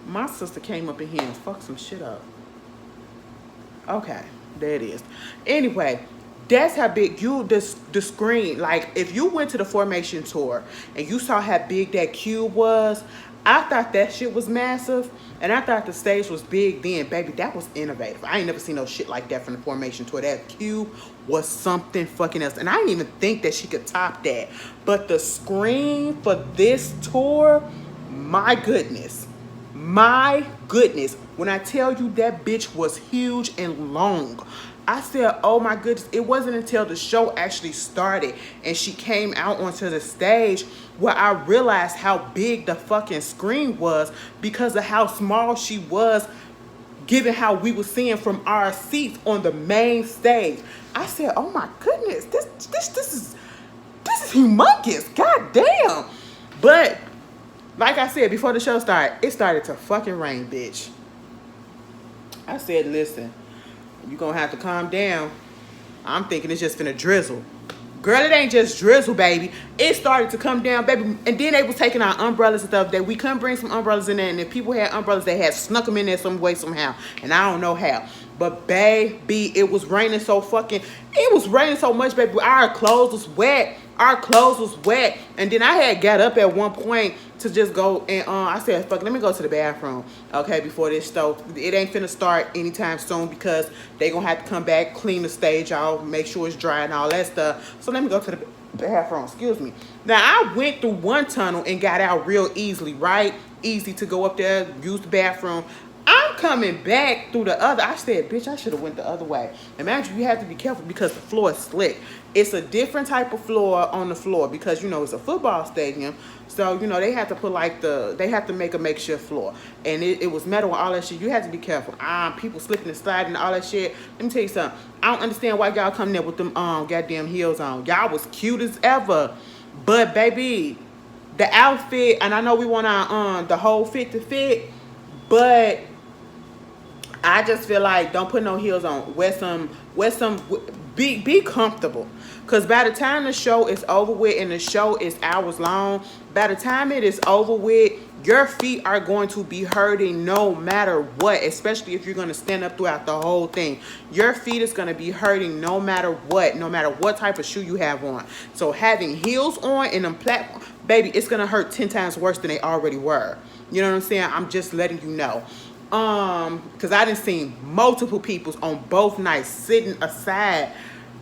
Speaker 2: My sister came up in here and fucked some shit up. Okay, there it is. Anyway, that's how big the screen, like if you went to the Formation tour and you saw how big that cube was, I thought that shit was massive, and I thought the stage was big then. Baby, that was innovative. I ain't never seen no shit like that from the Formation tour. That cube was something fucking else, and I didn't even think that she could top that. But the screen for this tour, my goodness. My goodness. When I tell you that bitch was huge and long, I said, oh my goodness. It wasn't until the show actually started and she came out onto the stage where I realized how big the fucking screen was because of how small she was, given how we were seeing from our seats on the main stage. I said, oh my goodness, this is humongous. God damn. But like I said, before the show started, it started to fucking rain, bitch. I said, listen, you're gonna have to calm down. I'm thinking it's just finna drizzle. Girl, it ain't just drizzle, baby. It started to come down, baby. And then they was taking our umbrellas and stuff that we couldn't bring some umbrellas in there. And if people had umbrellas, they had snuck them in there some way, somehow. And I don't know how. But baby, it was raining so much, baby. Our clothes was wet. And then I had got up at one point to just go and I said, fuck, let me go to the bathroom, okay, before this stove. It ain't finna start anytime soon because they gonna have to come back, clean the stage out, make sure it's dry and all that stuff. So let me go to the bathroom, excuse me. Now, I went through one tunnel and got out real easily, right? Easy to go up there, use the bathroom. I'm coming back through the other. I said, bitch, I should have went the other way. Imagine, you have to be careful because the floor is slick. It's a different type of floor on the floor because, you know, it's a football stadium. So, you know, they have to put like they have to make a makeshift floor. And it was metal and all that shit. You have to be careful. People slipping and sliding and all that shit. Let me tell you something. I don't understand why y'all come there with them goddamn heels on. Y'all was cute as ever. But, baby, the outfit, and I know we want our the whole fit to fit, but I just feel like don't put no heels on. Wear some be comfortable. Because by the time the show is over with, and the show is hours long, by the time it is over with, your feet are going to be hurting no matter what, especially if you're going to stand up throughout the whole thing. Your feet is going to be hurting no matter what type of shoe you have on. So having heels on and them platforms, baby, it's going to hurt 10 times worse than they already were. You know what I'm saying? I'm just letting you know. Because I done seen multiple people on both nights sitting aside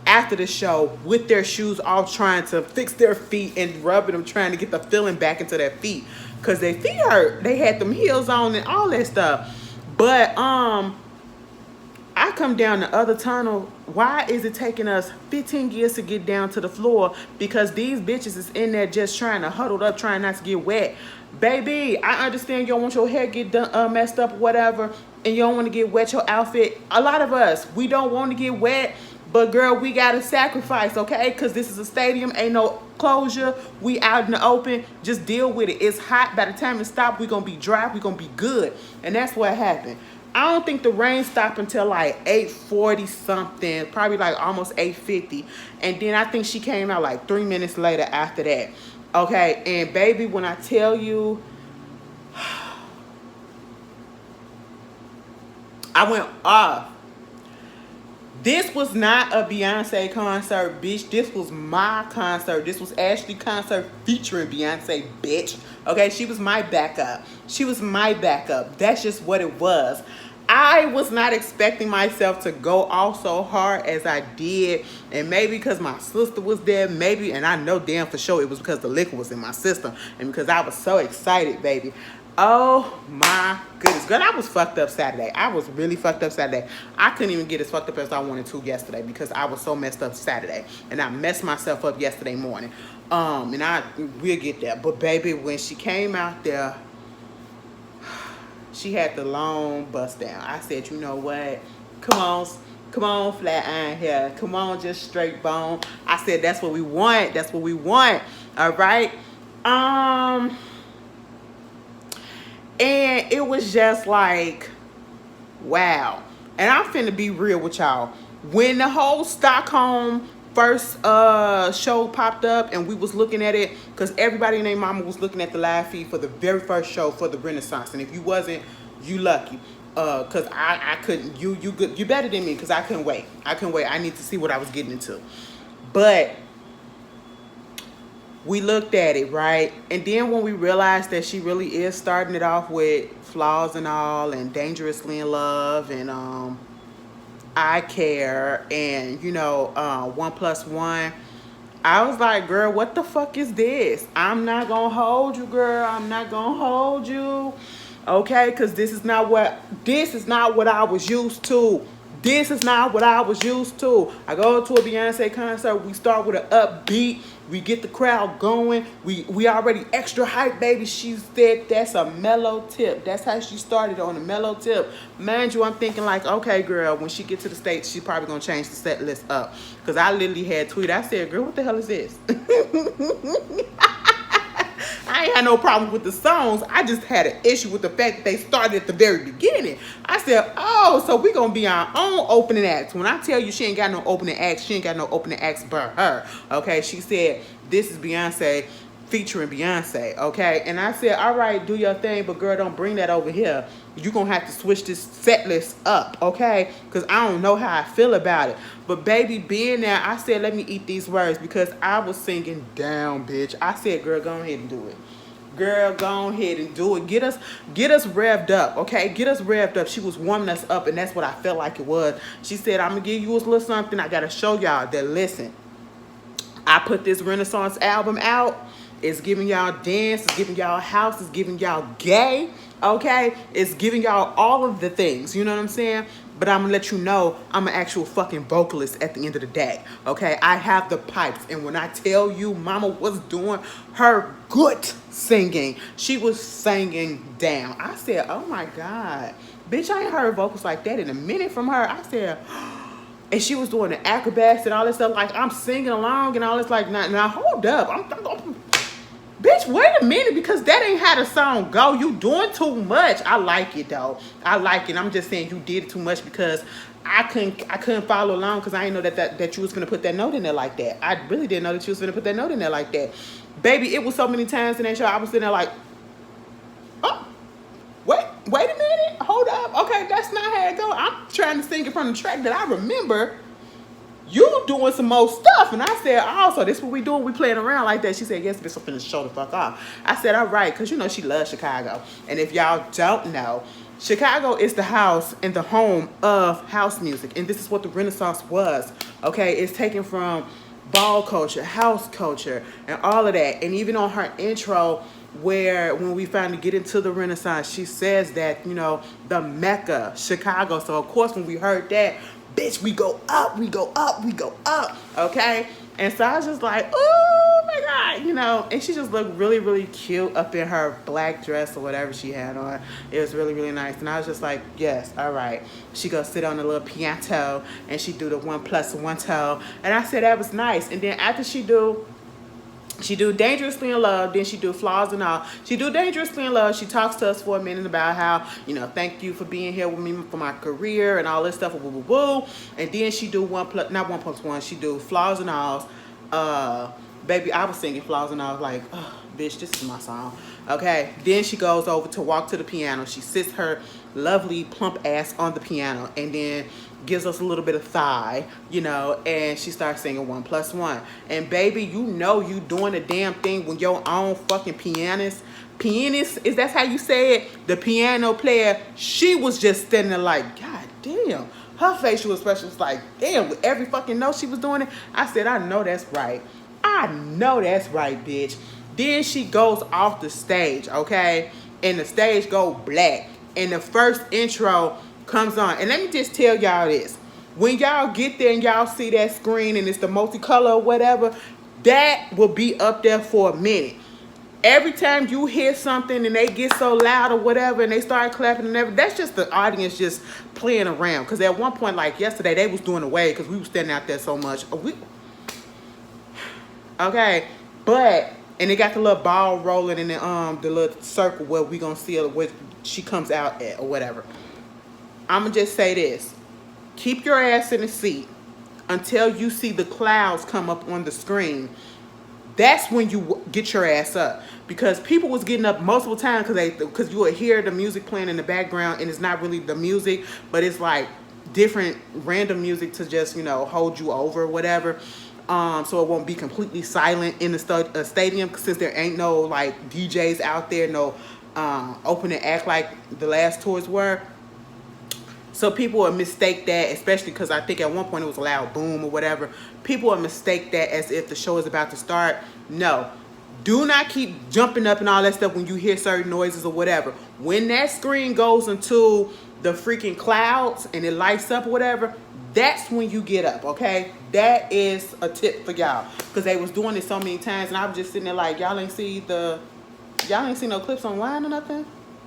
Speaker 2: after the show with their shoes off, trying to fix their feet and rubbing them, trying to get the feeling back into their feet, because their feet hurt. They had them heels on and all that stuff. But I come down the other tunnel. Why is it taking us 15 years to get down to the floor? Because these bitches is in there just trying to huddle up, trying not to get wet. Baby, I understand you don't want your hair get done, messed up or whatever, and you don't want to get wet your outfit. A lot of us, we don't want to get wet. But girl, we gotta sacrifice, okay? Because this is a stadium, ain't no closure. We out in the open. Just deal with it. It's hot. By the time it stops, we're gonna be dry. We're gonna be good. And that's what happened. I don't think the rain stopped until like 8:40 something, probably like almost 8:50. And then I think she came out like 3 minutes later after that. Okay, and baby, when I tell you, I went off. This was not a Beyonce concert, bitch. This was my concert. This was Ashley concert featuring Beyonce, bitch. Okay, she was my backup. She was my backup. That's just what it was. I was not expecting myself to go off so hard as I did. And maybe because my sister was there, maybe, and I know damn for sure it was because the liquor was in my system. And because I was so excited, baby. Oh my goodness. Girl, I was fucked up Saturday. I was really fucked up Saturday. I couldn't even get as fucked up as I wanted to yesterday because I was so messed up Saturday. And I messed myself up yesterday morning. And we'll get there. But baby, when she came out there, she had the long bust down. I said, you know what? Come on, flat iron hair. Come on, just straight bone. I said, that's what we want. That's what we want. All right. And it was just like, wow. And I'm finna be real with y'all. When the whole Stockholm first show popped up and we was looking at it, because everybody and their mama was looking at the live feed for the very first show for the Renaissance. And if you wasn't, you lucky. Because I couldn't. You good. You better than me because I couldn't wait. I need to see what I was getting into. But we looked at it, right? And then when we realized that she really is starting it off with Flaws and All and Dangerously in Love and I Care and, 1+1, I was like, girl, what the fuck is this? I'm not going to hold you, girl. I'm not going to hold you. Okay? Because this is not what I was used to. This is not what I was used to. I go to a Beyonce concert. We start with an upbeat. We get the crowd going. We already extra hype, baby. She said that's a mellow tip. That's how she started, on a mellow tip. Mind you, I'm thinking like, okay, girl, when she get to the stage, she's probably going to change the set list up. Because I literally had tweeted. I said, girl, what the hell is this? I ain't had no problem with the songs. I just had an issue with the fact that they started at the very beginning. I said, oh, so we going to be our own opening acts. When I tell you she ain't got no opening acts, she ain't got no opening acts but her. Okay, she said, this is Beyonce featuring Beyonce. Okay, and I said, all right, do your thing, but girl, don't bring that over here. You're going to have to switch this set list up, okay? Because I don't know how I feel about it. But baby, being there, I said, let me eat these words because I was singing down, bitch. I said, girl, go ahead and do it. Girl, go ahead and do it. Get us revved up, okay? Get us revved up. She was warming us up, and that's what I felt like it was. She said, I'm going to give you a little something. I got to show y'all that, listen, I put this Renaissance album out. It's giving y'all dance. It's giving y'all house. It's giving y'all gay, okay? It's giving y'all all of the things, you know what I'm saying? But I'm going to let you know I'm an actual fucking vocalist at the end of the day, okay? I have the pipes. And when I tell you mama was doing her good singing, she was singing down. I said, oh my God. Bitch, I ain't heard vocals like that in a minute from her. I said, and she was doing the acrobats and all this stuff. Like, I'm singing along and all this. Like, now hold up. Bitch, bitch, wait a minute, because that ain't how the song go. You doing too much. I like it though. I like it. I'm just saying you did it too much because I couldn't follow along because I didn't know that you was gonna put that note in there like that. I really didn't know that you was gonna put that note in there like that. Baby, it was so many times in that show I was sitting there like, oh, wait a minute, hold up. Okay, that's not how it go. I'm trying to sing it from the track that I remember. You doing some more stuff. And I said, oh, so this what we doing? We playing around like that. She said, yes, bitch, I'm finna show the fuck off. I said, all right, because you know she loves Chicago. And if y'all don't know, Chicago is the house and the home of house music. And this is what the Renaissance was. Okay, it's taken from ball culture, house culture, and all of that. And even on her intro, where when we finally get into the Renaissance, she says that, you know, the Mecca, Chicago. So of course when we heard that, bitch, we go up, we go up, we go up, okay? And so I was just like, oh my God, you know, and she just looked really, really cute up in her black dress or whatever she had on. It was really, really nice. And I was just like, yes, all right. She go sit on the little piano and she do the 1+1 toe. And I said that was nice. And then after she do Dangerously in Love, then she do Flaws and All. She do Dangerously in Love. She talks to us for a minute about how, you know, thank you for being here with me for my career and all this stuff, woo, woo, woo. And then she do not 1+1, she do Flaws and All. Baby, I was singing Flaws and All like, oh, bitch, this is my song. Okay, then she goes over to Walk to the Piano. She sits her lovely plump ass on the piano and then gives us a little bit of thigh, you know, and she starts singing 1+1. And baby, you know you doing the damn thing when your own fucking pianist, is that how you say it? The piano player, she was just standing there like, God damn. Her facial expression was like, damn, with every fucking note she was doing it. I said, I know that's right. I know that's right, bitch. Then she goes off the stage, okay? And the stage go black. And the first intro comes on. And let me just tell y'all this. When y'all get there and y'all see that screen and it's the multicolor or whatever, that will be up there for a minute. Every time you hear something and they get so loud or whatever and they start clapping and everything, that's just the audience just playing around. Because at one point, like yesterday, they was doing away because we were standing out there so much. Okay, but, and they got the little ball rolling in the little circle where we gonna see her, where she comes out at or whatever. I'm gonna just say this. Keep your ass in the seat until you see the clouds come up on the screen. That's when you get your ass up, because people was getting up multiple times because you would hear the music playing in the background and it's not really the music, but it's like different random music to just, you know, hold you over or whatever. So it won't be completely silent in the stadium, since there ain't no like DJs out there, no open and act like the last tours were. So people would mistake that, especially because I think at one point it was a loud boom or whatever. People would mistake that as if the show is about to start. No. Do not keep jumping up and all that stuff when you hear certain noises or whatever. When that screen goes into the freaking clouds and it lights up or whatever, that's when you get up, okay? That is a tip for y'all. Because they was doing it so many times and I was just sitting there like, y'all ain't see no clips online or nothing?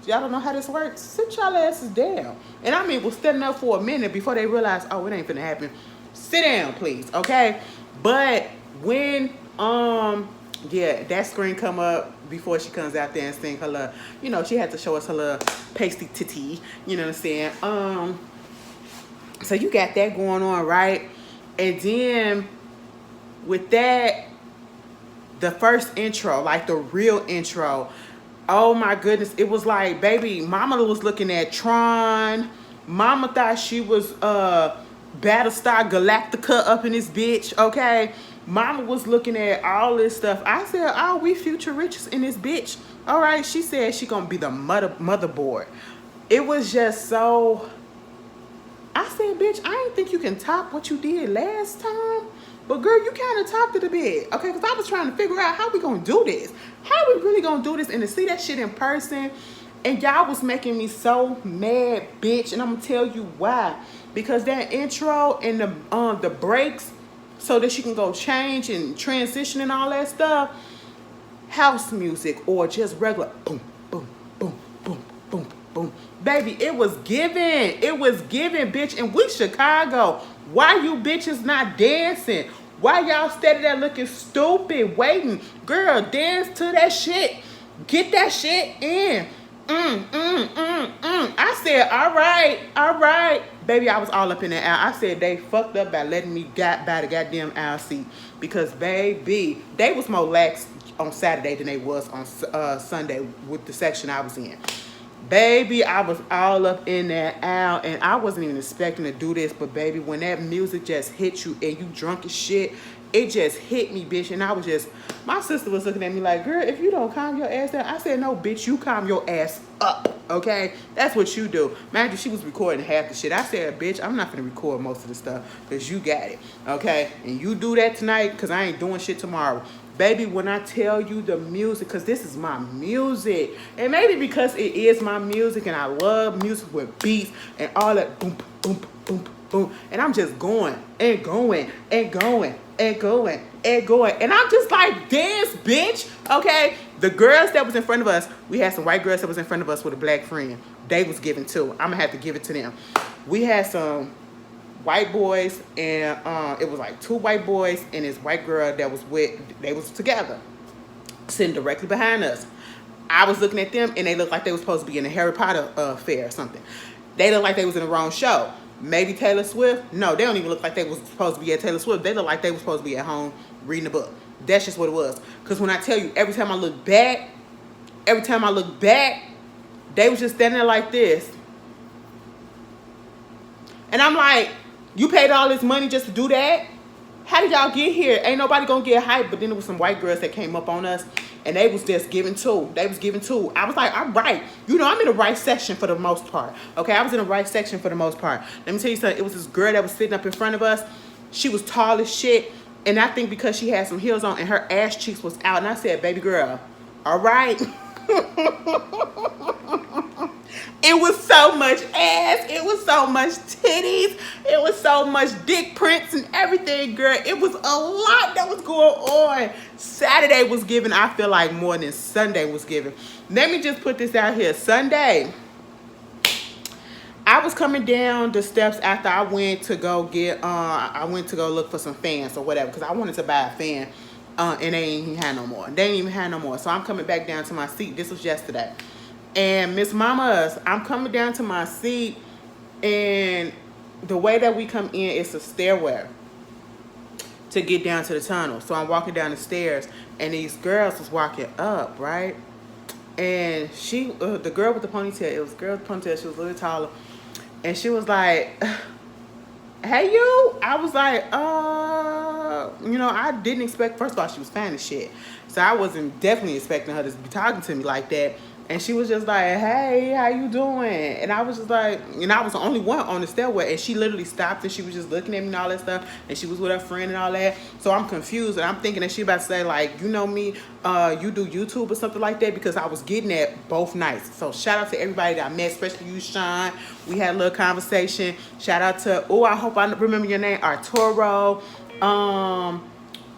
Speaker 2: Y'all don't know how this works? Sit y'all asses down. And I mean, we're standing up for a minute before they realize, oh, it ain't finna happen. Sit down, please, okay? But when, yeah, that screen come up before she comes out there and sing her little, you know, she had to show us her little pasty titty, you know what I'm saying? So you got that going on, right? And then with that, the first intro, like the real intro, oh my goodness, it was like, baby, mama was looking at Tron. Mama thought she was Battlestar Galactica up in this bitch, okay? Mama was looking at all this stuff. I said, oh, we future riches in this bitch. All right, she said she gonna be the motherboard. It was just so, I said, bitch, I didn't think you can top what you did last time. But girl, you kind of topped it a bit, okay? Because I was trying to figure out how we gonna do this. How we really gonna do this? And to see that shit in person, and y'all was making me so mad, bitch. And I'm gonna tell you why. Because that intro and the breaks, so that she can go change and transition and all that stuff, house music or just regular boom, boom, boom, boom, boom, boom. Baby, it was giving. It was giving, bitch. And we Chicago. Why you bitches not dancing? Why y'all steady there looking stupid, waiting? Girl, dance to that shit. Get that shit in. I said, all right. Baby, I was all up in that aisle. I said, they fucked up by letting me buy the goddamn aisle seat. Because, baby, they was more lax on Saturday than they was on Sunday with the section I was in. Baby, I was all up in that aisle, and I wasn't even expecting to do this, but baby, when that music just hit you and you drunk as shit, it just hit me, bitch. And I was just, my sister was looking at me like, girl, if you don't calm your ass down. I said, no, bitch, you calm your ass up, okay? That's what you do. Mind you, she was recording half the shit. I said, bitch, I'm not gonna record most of the stuff because you got it, okay? And you do that tonight because I ain't doing shit tomorrow. Baby, when I tell you the music, because this is my music, and maybe because it is my music and I love music with beats and all that boom, boom, boom, boom, and I'm just going and going and going and going and going, and I'm just like, dance, bitch, okay? The girls that was in front of us, we had some white girls that was in front of us with a black friend. They was giving too. I'm gonna have to give it to them. We had some white boys, and it was like 2 white boys and this white girl that was with, they was together, sitting directly behind us. I was looking at them and they looked like they was supposed to be in a Harry Potter fair or something. They looked like they was in the wrong show. Maybe Taylor Swift. No, they don't even look like they was supposed to be at Taylor Swift. They look like they was supposed to be at home reading a book. That's just what it was. Because when I tell you, every time I look back, they was just standing there like this. And I'm like, you paid all this money just to do that? How did y'all get here? Ain't nobody gonna get hyped. But then there was some white girls that came up on us, and they was just giving too. They was giving too. I was like, all right. You know, I'm in the right section for the most part. Okay, I was in the right section for the most part. Let me tell you something. It was this girl that was sitting up in front of us. She was tall as shit. And I think because she had some heels on and her ass cheeks was out. And I said, baby girl, all right. It was so much ass. It was so much titties. It was so much dick prints and everything, girl. It was a lot that was going on. Saturday was giving, I feel like, more than Sunday was giving. Let me just put this out here. Sunday, I was coming down the steps after I went to go get, I went to go look for some fans or whatever, because I wanted to buy a fan, and they ain't even had no more. They ain't even had no more. So I'm coming back down to my seat. This was yesterday. And Miss Mama's, I'm coming down to my seat, and the way that we come in is a stairwell to get down to the tunnel. So I'm walking down the stairs, and these girls was walking up, right? And she, the girl with the ponytail, it was a girl with the ponytail, she was a little taller, and she was like, hey, you. I was like, you know, I didn't expect, first of all, she was fine as shit. So I wasn't definitely expecting her to be talking to me like that. And she was just like, hey, how you doing? And I was just like, and I was the only one on the stairwell. And she literally stopped and she was just looking at me and all that stuff. And she was with her friend and all that. So I'm confused. And I'm thinking that she about to say, like, you know me, you do YouTube or something like that. Because I was getting that both nights. So shout out to everybody that I met, especially you, Sean. We had a little conversation. Shout out to, oh, I hope I remember your name, Arturo.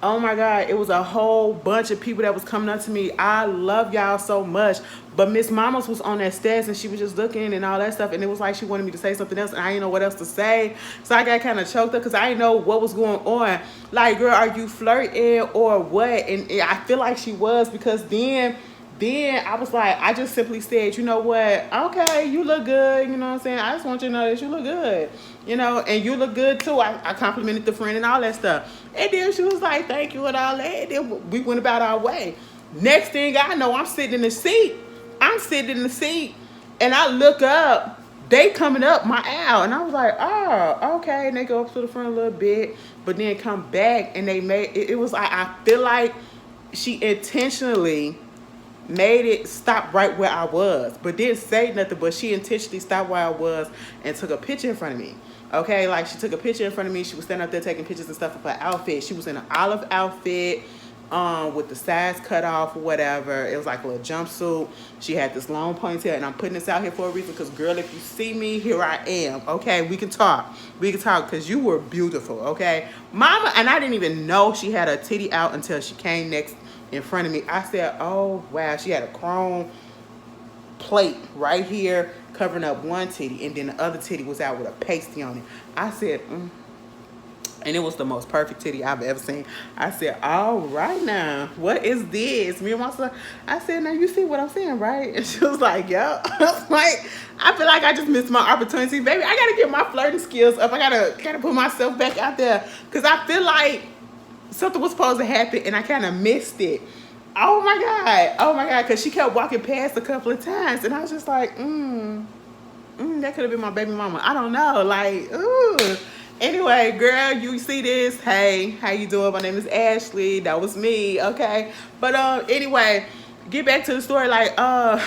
Speaker 2: Oh my God, it was a whole bunch of people that was coming up to me. I love y'all so much. But Miss Mamas was on that stairs and she was just looking and all that stuff. And it was like she wanted me to say something else and I didn't know what else to say. So I got kind of choked up because I didn't know what was going on. Like, girl, are you flirting or what? And I feel like she was, because then I was like, I just simply said, you know what? Okay, you look good. You know what I'm saying? I just want you to know that you look good. You know, and you look good too. I complimented the friend and all that stuff. And then she was like, thank you and all that. And then we went about our way. Next thing I know, I'm sitting in the seat. And I look up. They coming up my aisle. And I was like, oh, okay. And they go up to the front a little bit. But then come back and they made, it was like, I feel like she intentionally made it stop right where I was, but didn't say nothing, but she intentionally stopped where I was and took a picture in front of me. Okay, like she took a picture in front of me. She was standing up there taking pictures and stuff of her outfit. She was in an olive outfit with the sides cut off or whatever. It was like a little jumpsuit. She had this long ponytail, and I'm putting this out here for a reason because, girl, if you see me, here I am. Okay, we can talk because you were beautiful. Okay, Mama, and I didn't even know she had a titty out until she came next in front of me. I said, oh wow, she had a chrome plate right here covering up one titty, and then the other titty was out with a pasty on it. I said, And it was the most perfect titty I've ever seen. I said, all right now, what is this? Me and my son, I said, now you see what I'm saying, right? And she was like, yep. I was like, I feel like I just missed my opportunity. Baby, I gotta get my flirting skills up. I gotta put myself back out there. Cause I feel like something was supposed to happen and I kind of missed it. Oh my God. Cause she kept walking past a couple of times and I was just like, that could have been my baby mama. I don't know. Like, ooh. Anyway, girl, you see this? Hey, how you doing? My name is Ashley. That was me, okay? But anyway, get back to the story. Like, and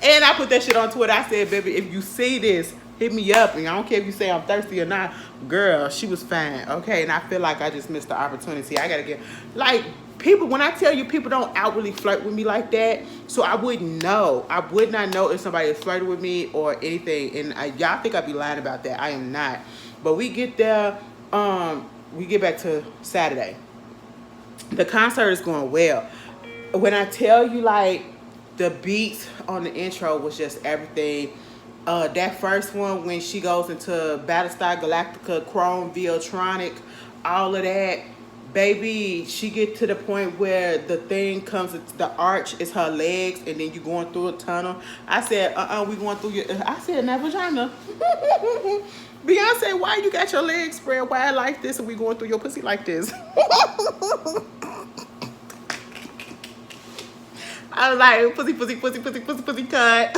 Speaker 2: I put that shit on Twitter. I said, baby, if you see this, hit me up. And I don't care if you say I'm thirsty or not. Girl, she was fine, okay? And I feel like I just missed the opportunity. I gotta get, like, people, when I tell you people don't outwardly flirt with me like that, so I wouldn't know. I would not know if somebody is flirting with me or anything. And y'all think I'd be lying about that. I am not. But we get there, we get back to Saturday. The concert is going well. When I tell you, like, the beats on the intro was just everything. That first one, when she goes into Battlestar Galactica, Chrome, Viltronic, all of that, baby, she get to the point where the thing comes, the arch is her legs, and then you going through a tunnel. I said, we going through your, I said, that vagina. Beyonce, why you got your legs spread wide like this and we going through your pussy like this? I was like, pussy, cut.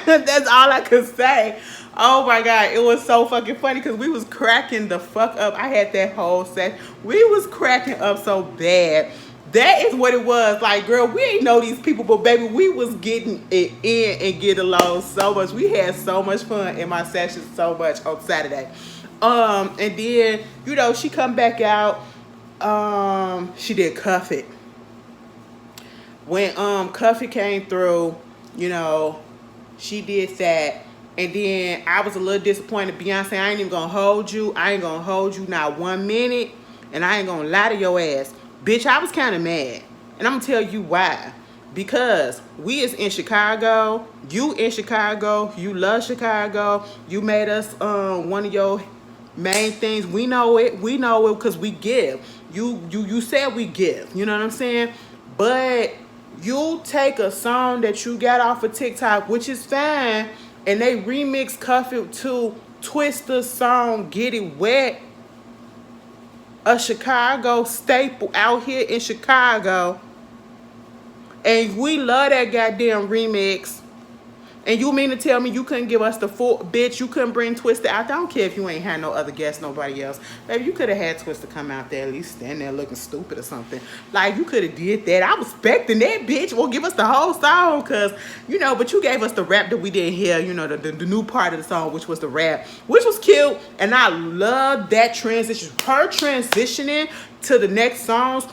Speaker 2: That's all I could say. Oh my God, it was so fucking funny because we was cracking the fuck up. I had that whole set. We was cracking up so bad. That is what it was. Like, girl, we ain't know these people, but baby, we was getting it in and getting along so much. We had so much fun in my session so much on Saturday. And then, you know, she come back out. She did Cuff It. When Cuff It came through, you know, she did that. And then I was a little disappointed. Beyonce, I ain't even gonna hold you. I ain't gonna hold you not 1 minute. And I ain't gonna lie to your ass. Bitch, I was kind of mad. And I'm gonna tell you why. Because we is in Chicago. You in Chicago. You love Chicago. You made us one of your main things. We know it. We know it because we give. You said we give. You know what I'm saying? But you take a song that you got off of TikTok, which is fine, and they remix Cuff It to Twista's song Get It Wet, a Chicago staple out here in Chicago, and we love that goddamn remix. And you mean to tell me you couldn't give us the full, bitch, you couldn't bring Twista out there? I don't care if you ain't had no other guests, nobody else. Baby, you could have had Twista come out there, at least stand there looking stupid or something. Like, you could have did that. I was expecting that, bitch. Well, give us the whole song, because, you know, but you gave us the rap that we didn't hear, you know, the new part of the song, which was the rap, which was cute. And I love that transition. Her transitioning to the next songs.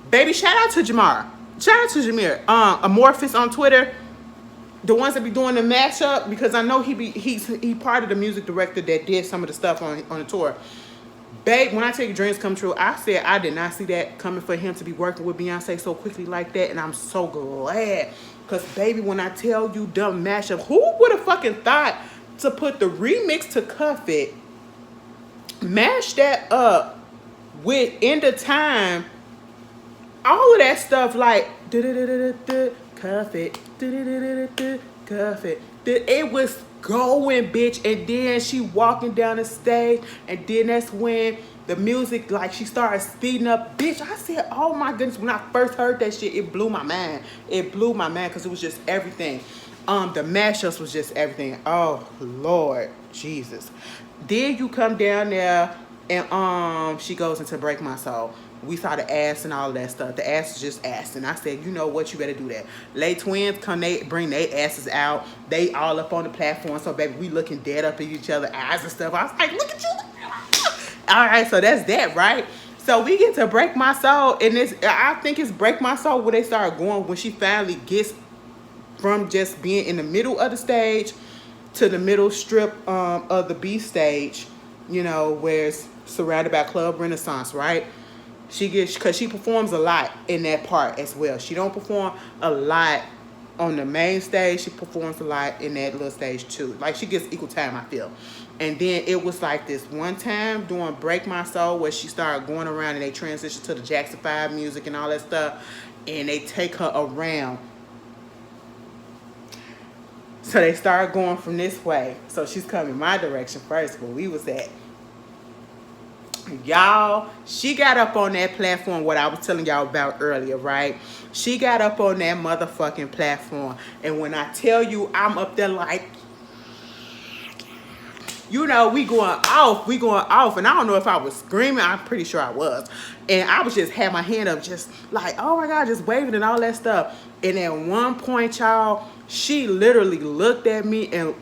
Speaker 2: Baby, shout out to Jamar. Shout out to Jameer. Amorphous on Twitter. The ones that be doing the mashup, because I know he's part of the music director that did some of the stuff on the tour. Babe, when I tell you dreams come true, I said I did not see that coming for him to be working with Beyonce so quickly like that, and I'm so glad. Because, baby, when I tell you dumb mashup, who would have fucking thought to put the remix to Cuff It, mash that up with End of Time, all of that stuff like Cuff It, Cuff It. It was going, bitch. And then she walking down the stage, and then that's when the music, like, she started speeding up. Bitch, I said, oh my goodness, when I first heard that shit, it blew my mind. It blew my mind because it was just everything. The mashups was just everything. Oh Lord Jesus. Then you come down there and she goes into Break My Soul. We saw the ass and all that stuff. The ass is just ass. And I said, you know what? You better do that. Lay Twins, come, they bring their asses out. They all up on the platform. So, baby, we looking dead up at each other eyes and stuff. I was like, look at you. All right, so that's that, right? So we get to Break My Soul. And I think it's Break My Soul where they start going when she finally gets from just being in the middle of the stage to the middle strip of the B stage, you know, where it's surrounded by Club Renaissance, right? She gets, because she performs a lot in that part as well. She don't perform a lot on the main stage. She performs a lot in that little stage too. Like, she gets equal time, I feel. And then it was like this one time doing Break My Soul where she started going around and they transitioned to the Jackson 5 music and all that stuff. And they take her around. So they started going from this way. So she's coming my direction first where we was at. Y'all, she got up on that platform, what I was telling y'all about earlier, right? She got up on that motherfucking platform. And when I tell you I'm up there like, you know, we going off. And I don't know if I was screaming. I'm pretty sure I was. And I was just had my hand up just like, oh my God, just waving and all that stuff. And at one point, y'all, she literally looked at me and,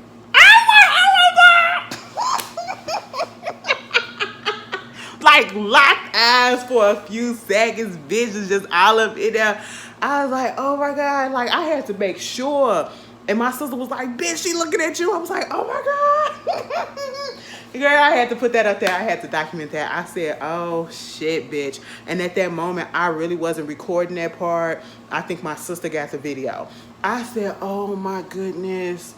Speaker 2: like locked eyes for a few seconds, visions just all up in there. I was like, oh my God, like I had to make sure. And my sister was like, bitch, she looking at you. I was like, oh my God. Girl, I had to put that up there. I had to document that. I said, oh shit, bitch. And at that moment, I really wasn't recording that part. I think my sister got the video. I said, oh my goodness.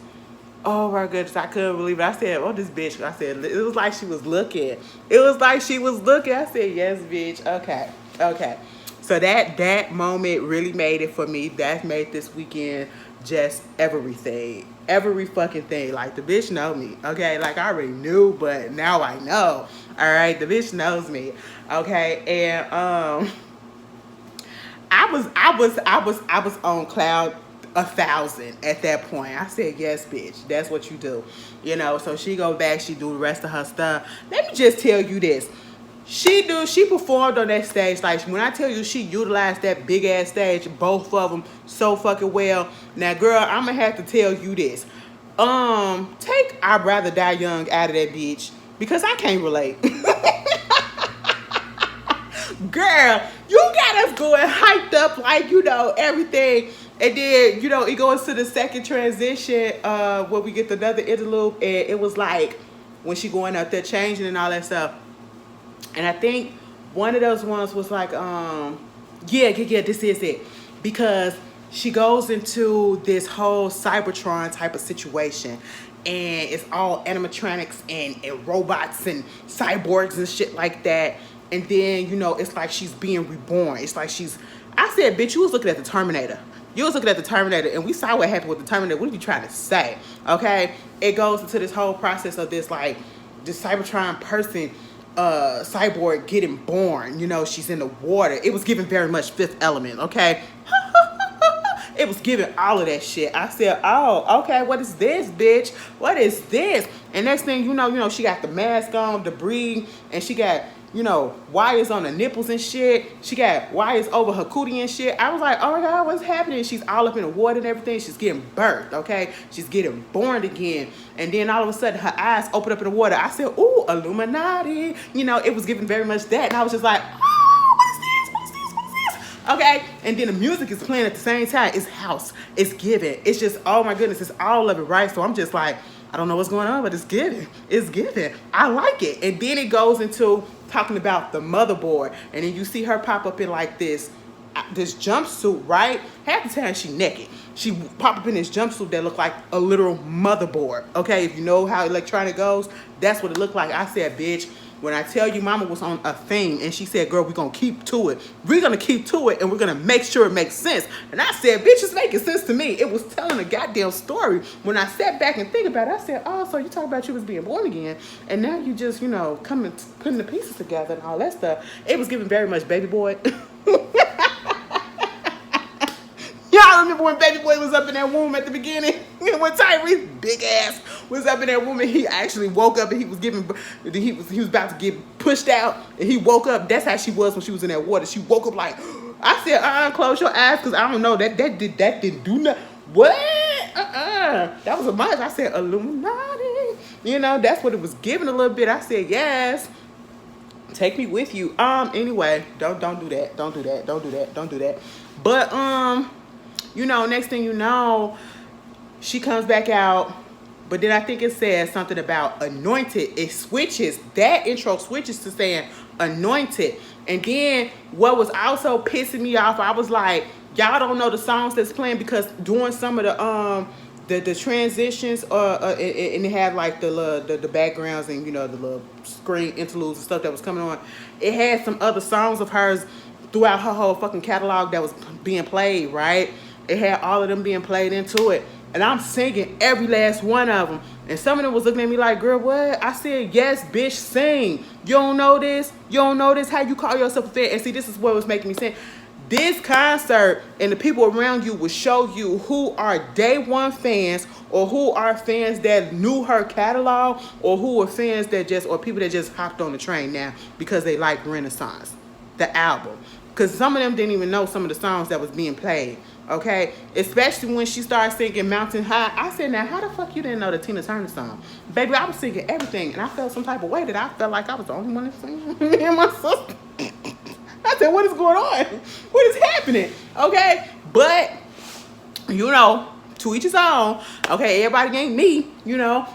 Speaker 2: Oh my goodness, I couldn't believe it. I said, oh, this bitch. I said, it was like she was looking. It was like she was looking. I said, yes, bitch. Okay. So that moment really made it for me. That made this weekend just everything. Every fucking thing. Like, the bitch know me. Okay? Like, I already knew, but now I know. All right? The bitch knows me. Okay? And, I was on cloud 1,000 at that point. I said, yes, bitch, that's what you do. You know, so she go back, she do the rest of her stuff. Let me just tell you this. She performed on that stage. Like, when I tell you she utilized that big ass stage, both of them, so fucking well. Now, girl, I'm gonna have to tell you this. Take I'd Rather Die Young out of that bitch because I can't relate. Girl, you got us going hyped up like, you know, everything. And then, you know, it goes to the second transition where we get another interlude. And it was like when she going out there changing and all that stuff. And I think one of those ones was like, yeah, this is it. Because she goes into this whole Cybertron type of situation. And it's all animatronics and robots and cyborgs and shit like that. And then, you know, it's like she's being reborn. It's like I said, bitch, you was looking at the Terminator. You was looking at the Terminator, and we saw what happened with the Terminator. What are you trying to say? Okay? It goes into this whole process of this, like, this Cybertron person, cyborg getting born. You know, she's in the water. It was giving very much Fifth Element, okay? It was giving all of that shit. I said, oh, okay, what is this, bitch? What is this? And next thing you know, she got the mask on, the breathing, and she got, you know, wires on the nipples and shit. She got wires over her cootie and shit. I was like, oh my God, what's happening? She's all up in the water and everything. She's getting birthed, okay? She's getting born again. And then all of a sudden, her eyes open up in the water. I said, ooh, Illuminati. You know, it was giving very much that. And I was just like, oh, what is this? Okay? And then the music is playing at the same time. It's house. It's giving. It's just, oh my goodness, it's all of it, right? So I'm just like, I don't know what's going on, but it's giving. It's giving. I like it. And then it goes into talking about the motherboard. And then you see her pop up in like this jumpsuit, right? Half the time she naked. She pop up in this jumpsuit that looked like a literal motherboard. Okay, if you know how electronic goes, that's what it looked like. I said, bitch, when I tell you mama was on a thing and she said, girl, we're going to keep to it. We're going to keep to it and we're going to make sure it makes sense. And I said, bitch, it's making sense to me. It was telling a goddamn story. When I sat back and think about it, I said, oh, so you talk about you was being born again and now you just, you know, coming, putting the pieces together and all that stuff. It was giving very much Baby Boy. Y'all remember when Baby Boy was up in that womb at the beginning? When Tyrese, big ass, was up in that womb and he actually woke up and he was about to get pushed out and he woke up. That's how she was when she was in that water. She woke up like, I said, close your eyes because I don't know. That didn't do nothing. What? That was a much. I said, Illuminati. You know, that's what it was giving a little bit. I said, yes. Take me with you. Anyway, don't do that. Don't do that. Don't do that. Don't do that. But, you know, next thing you know, she comes back out. But then I think it says something about anointed. It switches. That intro switches to saying anointed. And then what was also pissing me off, I was like, y'all don't know the songs that's playing because during some of the the transitions and it had like the backgrounds and the little screen interludes and stuff that was coming on. It had some other songs of hers throughout her whole fucking catalog that was being played, right? It had all of them being played into it, and I'm singing every last one of them. And some of them was looking at me like, girl, what? I said, yes, bitch, sing. You don't know this? You don't know this? How you call yourself a fan? And see, this is what was making me sing. This concert and the people around you will show you who are day one fans, or who are fans that knew her catalog, or who are fans that just, or people that just hopped on the train now because they like Renaissance, the album. Because some of them didn't even know some of the songs that was being played. Okay, especially when she started singing Mountain High. I said, now how the fuck you didn't know the Tina Turner song? Baby, I was singing everything, and I felt some type of way that I felt like I was the only one that sang. Me and my sister. I said, what is going on? What is happening? Okay, but to each his own. Okay, everybody ain't me,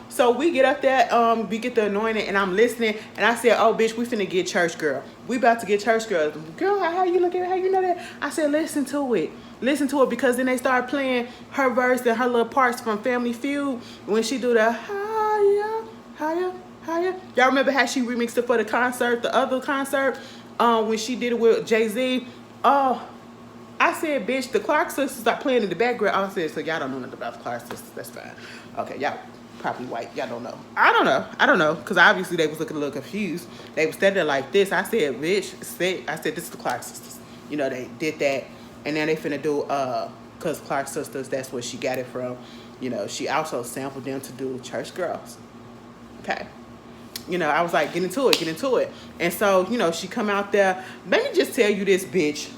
Speaker 2: So we get up there, we get the anointing, and I'm listening, and I said, oh bitch, we finna get church girl. We about to get church girl. Girl, how you looking? How you know that? I said, listen to it. Listen to it, because then they start playing her verse and her little parts from Family Feud when she do the higher, higher, higher. Y'all remember how she remixed it for the concert, the other concert, when she did it with Jay-Z? Oh, I said, bitch, the Clark sisters are playing in the background. I said, so y'all don't know nothing about the Clark sisters. That's fine. Okay, y'all probably white. Y'all don't know. I don't know. Because obviously they was looking a little confused. They was standing there like this. I said, bitch, I said, this is the Clark sisters. They did that. And now they finna do, because Clark sisters, that's where she got it from. She also sampled them to do Church Girls. Okay. I was like, get into it. And so, she come out there. Let me just tell you this, bitch.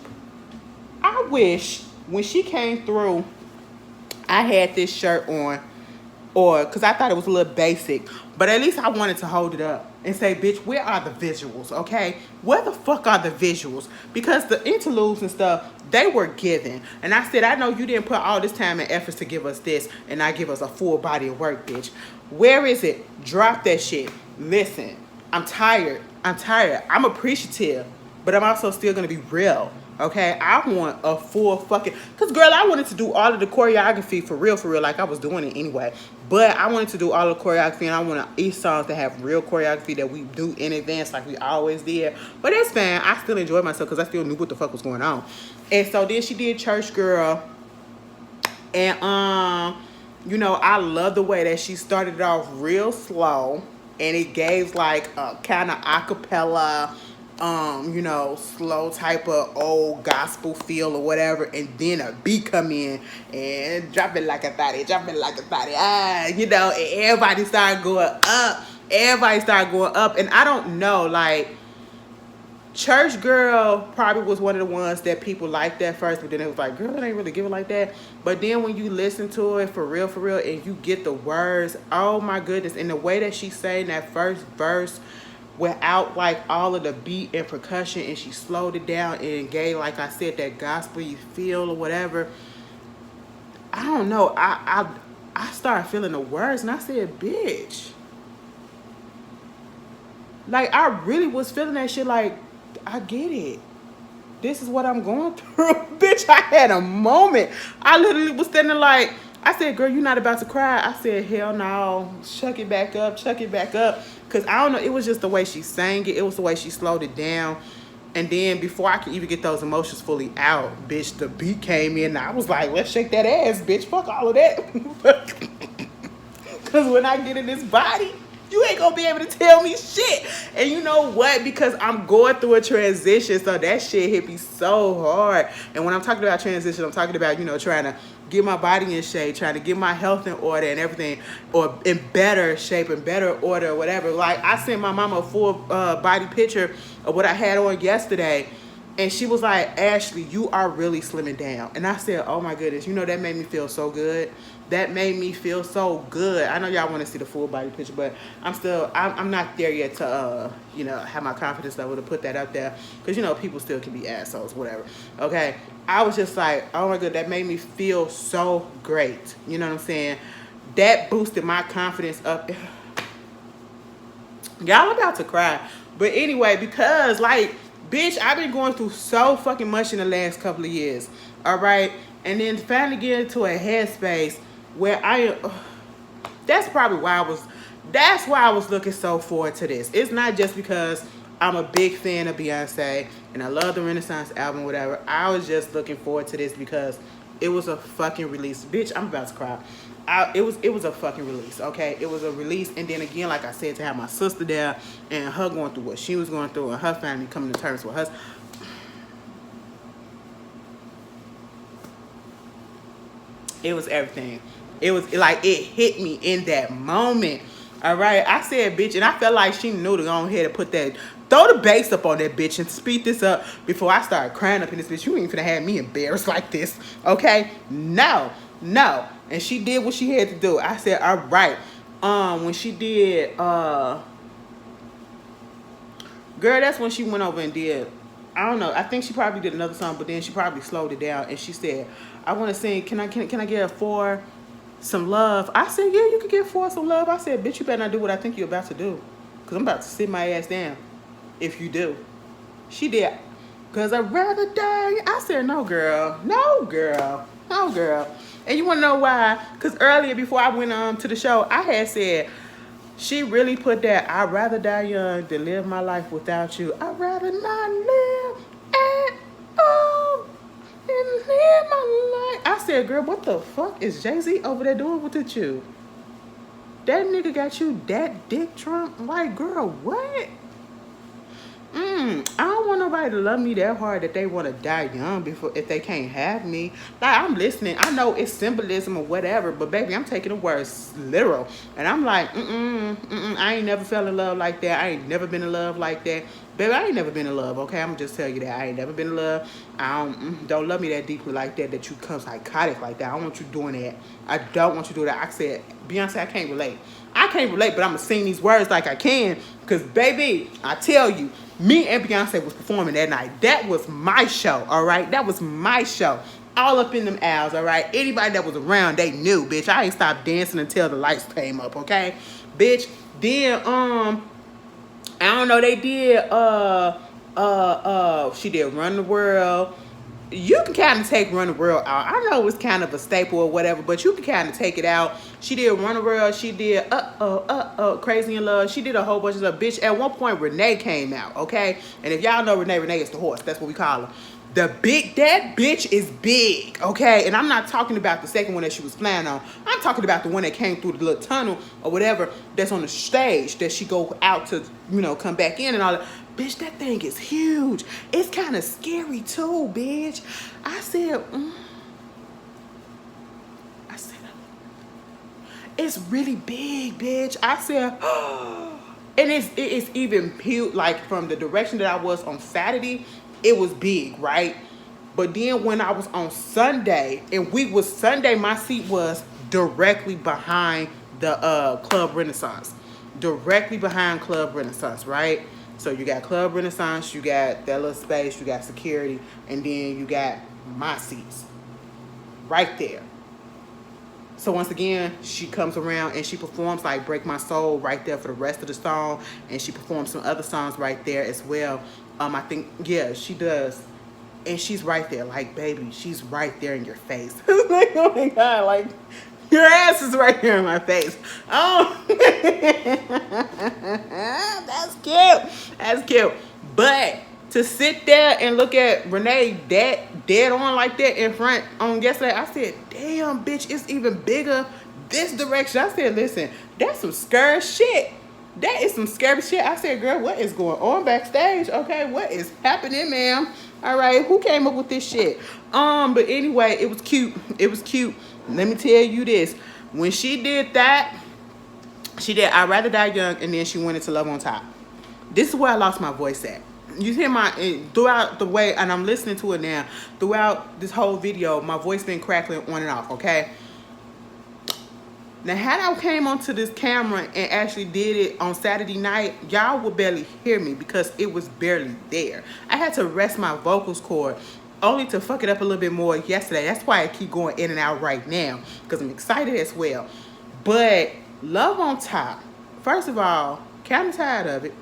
Speaker 2: I wish when she came through, I had this shirt on, or because I thought it was a little basic, but at least I wanted to hold it up and say, bitch, where are the visuals, okay? Where the fuck are the visuals? Because the interludes and stuff, they were given. And I said, I know you didn't put all this time and efforts to give us this and not give us a full body of work, bitch. Where is it? Drop that shit. Listen, I'm tired. I'm appreciative, but I'm also still going to be real. Okay, I want a full fucking, because girl, I wanted to do all of the choreography for real, like I was doing it anyway. But I wanted to do all the choreography, and I want each song to have real choreography that we do in advance like we always did. But that's fine. I still enjoyed myself because I still knew what the fuck was going on. And so then she did Church Girl. And, I love the way that she started it off real slow. And it gave like a kind of acapella, slow type of old gospel feel or whatever, and then a beat come in and drop it like a thotty, and everybody started going up. And I don't know, like, Church Girl probably was one of the ones that people liked at first, but then it was like, girl, it ain't really giving like that. But then when you listen to it for real, and you get the words, oh my goodness, and the way that she sang that first verse without like all of the beat and percussion, and she slowed it down and gave, like I said, that gospel you feel or whatever. I don't know. I started feeling the words, and I said, bitch. Like, I really was feeling that shit. Like, I get it. This is what I'm going through. Bitch, I had a moment. I literally was standing like, I said, girl, you not about to cry? I said, hell no. Chuck it back up. Because I don't know. It was just the way she sang it. It was the way she slowed it down. And then before I could even get those emotions fully out, bitch, the beat came in. And I was like, let's shake that ass, bitch. Fuck all of that. Because when I get in this body, you ain't gonna be able to tell me shit. And you know what? Because I'm going through a transition, so that shit hit me so hard. And when I'm talking about transition, I'm talking about, trying to get my body in shape, trying to get my health in order and everything, or in better shape and better order or whatever. Like, I sent my mama a full body picture of what I had on yesterday. And she was like, Ashley, you are really slimming down. And I said, oh my goodness, that made me feel so good. That made me feel so good. I know y'all want to see the full body picture, but I'm not there yet to, have my confidence level to put that up there. Because, people still can be assholes, whatever. Okay. I was just like, oh my God, that made me feel so great. You know what I'm saying? That boosted my confidence up. Y'all about to cry. But anyway, because like, bitch, I've been going through so fucking much in the last couple of years. All right. And then finally get into a headspace where I that's probably why that's why I was looking so forward to this. It's not just because I'm a big fan of Beyonce and I love the Renaissance album, whatever. I was just looking forward to this because it was a fucking release. Bitch, I'm about to cry. It was a fucking release, okay? It was a release, and then again, like I said, to have my sister there and her going through what she was going through and her family coming to terms with her. It was everything. It was like it hit me in that moment. All right, I said, bitch, and I felt like she knew to go ahead and throw the bass up on that bitch and speed this up before I started crying up in this bitch. You ain't finna have me embarrassed like this, okay? No. And she did what she had to do. I said, all right. When she did, girl, that's when she went over and did, I don't know, I think she probably did another song, but then she probably slowed it down and she said, I want to sing, can I get a 4 some love? I said, yeah, you can get 4 some love. I said, bitch, you better not do what I think you're about to do, because I'm about to sit my ass down if you do. She did, because I'd rather die. I said, no, girl. And you want to know why? Because earlier, before I went to the show, I had said, she really put that, I'd rather die young than live my life without you. I'd rather not live at all and live my life. I said, girl, what the fuck is Jay-Z over there doing with you? That nigga got you that dick trunk? Like, girl, what? I don't want nobody to love me that hard that they want to die young if they can't have me. Like, I'm listening. I know it's symbolism or whatever, but baby, I'm taking the words literal. And I'm like, I ain't never fell in love like that. I ain't never been in love like that. Baby, I ain't never been in love, okay? I'm gonna just tell you that. I ain't never been in love. I don't love me that deeply like that you come psychotic like that. I don't want you doing that. I don't want you doing that. I said, Beyonce, I can't relate. I can't relate, but I'm gonna sing these words like I can. Because, baby, I tell you, me and Beyonce was performing that night. That was my show, all right? That was my show. All up in them aisles, all right? Anybody that was around, they knew, bitch. I ain't stopped dancing until the lights came up, okay? Bitch, then, I don't know, they did, she did Run the World. You can kind of take Run the World out. I know it's kind of a staple or whatever, but you can kind of take it out. She did Run the World. She did Crazy in Love. She did a whole bunch of stuff. Bitch, at one point, Renee came out, okay? And if y'all know Renee is the horse. That's what we call her. That bitch is big, okay? And I'm not talking about the second one that she was flying on. I'm talking about the one that came through the little tunnel or whatever that's on the stage that she go out to, come back in and all that. Bitch, that thing is huge. It's kind of scary too, bitch. I said, it's really big, bitch. I said, and it's even huge. Like, from the direction that I was on Saturday, it was big, right? But then when I was on Sunday, Sunday, my seat was directly behind the Club Renaissance. Directly behind Club Renaissance, right? So you got Club Renaissance, you got that little space, you got security, and then you got my seats right there. So once again, she comes around and she performs like Break My Soul right there for the rest of the song, and she performs some other songs right there as well. I think, yeah, she does. And she's right there, like, baby, she's right there in your face. Like, oh my God, like, your ass is right here in my face. Oh, that's cute. But to sit there and look at Renee dead on like that in front on yesterday, I said, damn, bitch, it's even bigger this direction. I said, listen, that's some scary shit. That is some scary shit. I said, girl, what is going on backstage? Okay, what is happening, ma'am? All right, who came up with this shit? But anyway, it was cute. Let me tell you this. When she did that, she did I'd Rather Die Young, and then she went into Love on Top. This is where I lost my voice at. You hear throughout the way, and I'm listening to it now, throughout this whole video, my voice been crackling on and off, okay? Now, had I came onto this camera and actually did it on Saturday night, y'all would barely hear me because it was barely there. I had to rest my vocals cord only to fuck it up a little bit more yesterday. That's why I keep going in and out right now, because I'm excited as well. But Love on Top, first of all, kind of tired of it.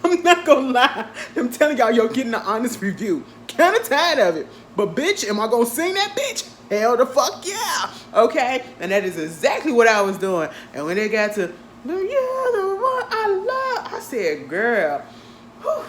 Speaker 2: I'm not gonna lie. I'm telling y'all, you're getting an honest review. Kind of tired of it. But bitch, am I gonna sing that bitch? Hell the fuck yeah. Okay? And that is exactly what I was doing. And when they got to, yeah, the one I love, I said, girl, whew,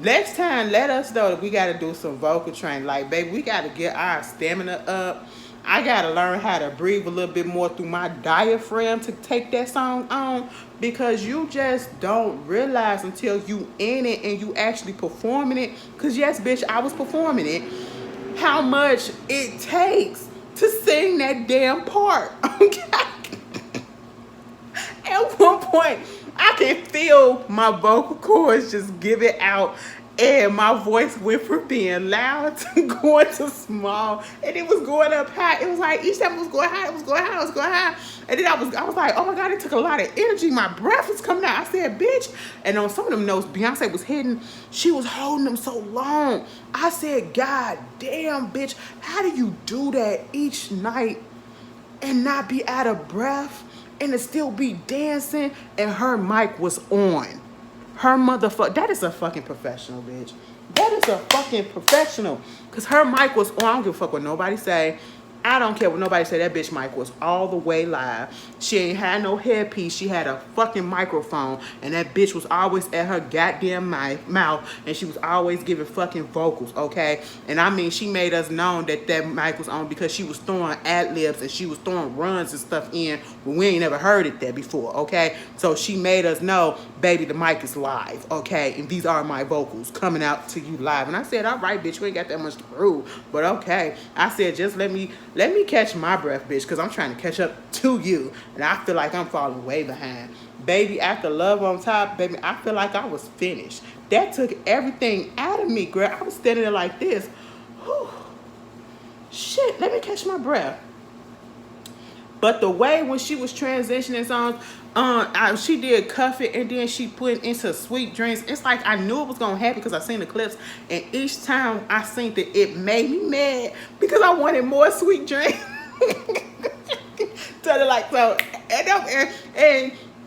Speaker 2: next time let us know that we got to do some vocal training. Like, baby, we got to get our stamina up. I got to learn how to breathe a little bit more through my diaphragm to take that song on, because you just don't realize until you in it and you actually performing it. Because yes, bitch, I was performing it. How much it takes to sing that damn part. Okay. At one point, I can feel my vocal cords just give it out, and my voice went from being loud to going to small, and it was going up high. It was like each time it was going high, it was going high, it was going high, and then I was like, oh my god, it took a lot of energy. My breath was coming out. I said, bitch, and on some of them notes, Beyonce was hitting. She was holding them so long. I said, god damn, bitch, how do you do that each night and not be out of breath? And to still be dancing, and her mic was on. Her motherfucker, that is a fucking professional, bitch. That is a fucking professional. Because her mic was on. I don't give a fuck what nobody say. I don't care what nobody say. That bitch mic was all the way live. She ain't had no headpiece. She had a fucking microphone. And that bitch was always at her goddamn mouth. And she was always giving fucking vocals, okay? And I mean, she made us known that that mic was on because she was throwing ad-libs and she was throwing runs and stuff in when we ain't never heard it there before, okay? So she made us know, baby, the mic is live, okay? And these are my vocals coming out to you live. And I said, all right, bitch, we ain't got that much to prove. But okay. I said, just let me catch my breath, bitch, because I'm trying to catch up to you. And I feel like I'm falling way behind. Baby, after Love on Top, baby, I feel like I was finished. That took everything out of me, girl. I was standing there like this. Whew. Shit, let me catch my breath. But the way when she was transitioning songs, she did Cuff It and then she put into Sweet Dreams. It's like I knew it was going to happen because I seen the clips. And each time I seen it, it made me mad because I wanted more Sweet Dreams. So like, so, and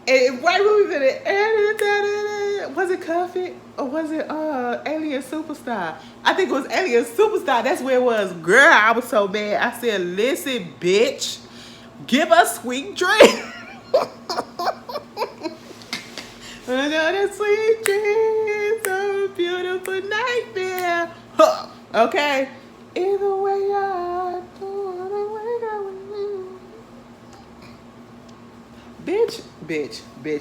Speaker 2: right when we did it, was it Cuff It or was it Elliott Superstar? I think it was Elliott Superstar. That's where it was. Girl, I was so mad. I said, listen, bitch. Give us sweet dreams. Another sweet dreams, a beautiful nightmare. Huh. Okay. Either way I do, bitch.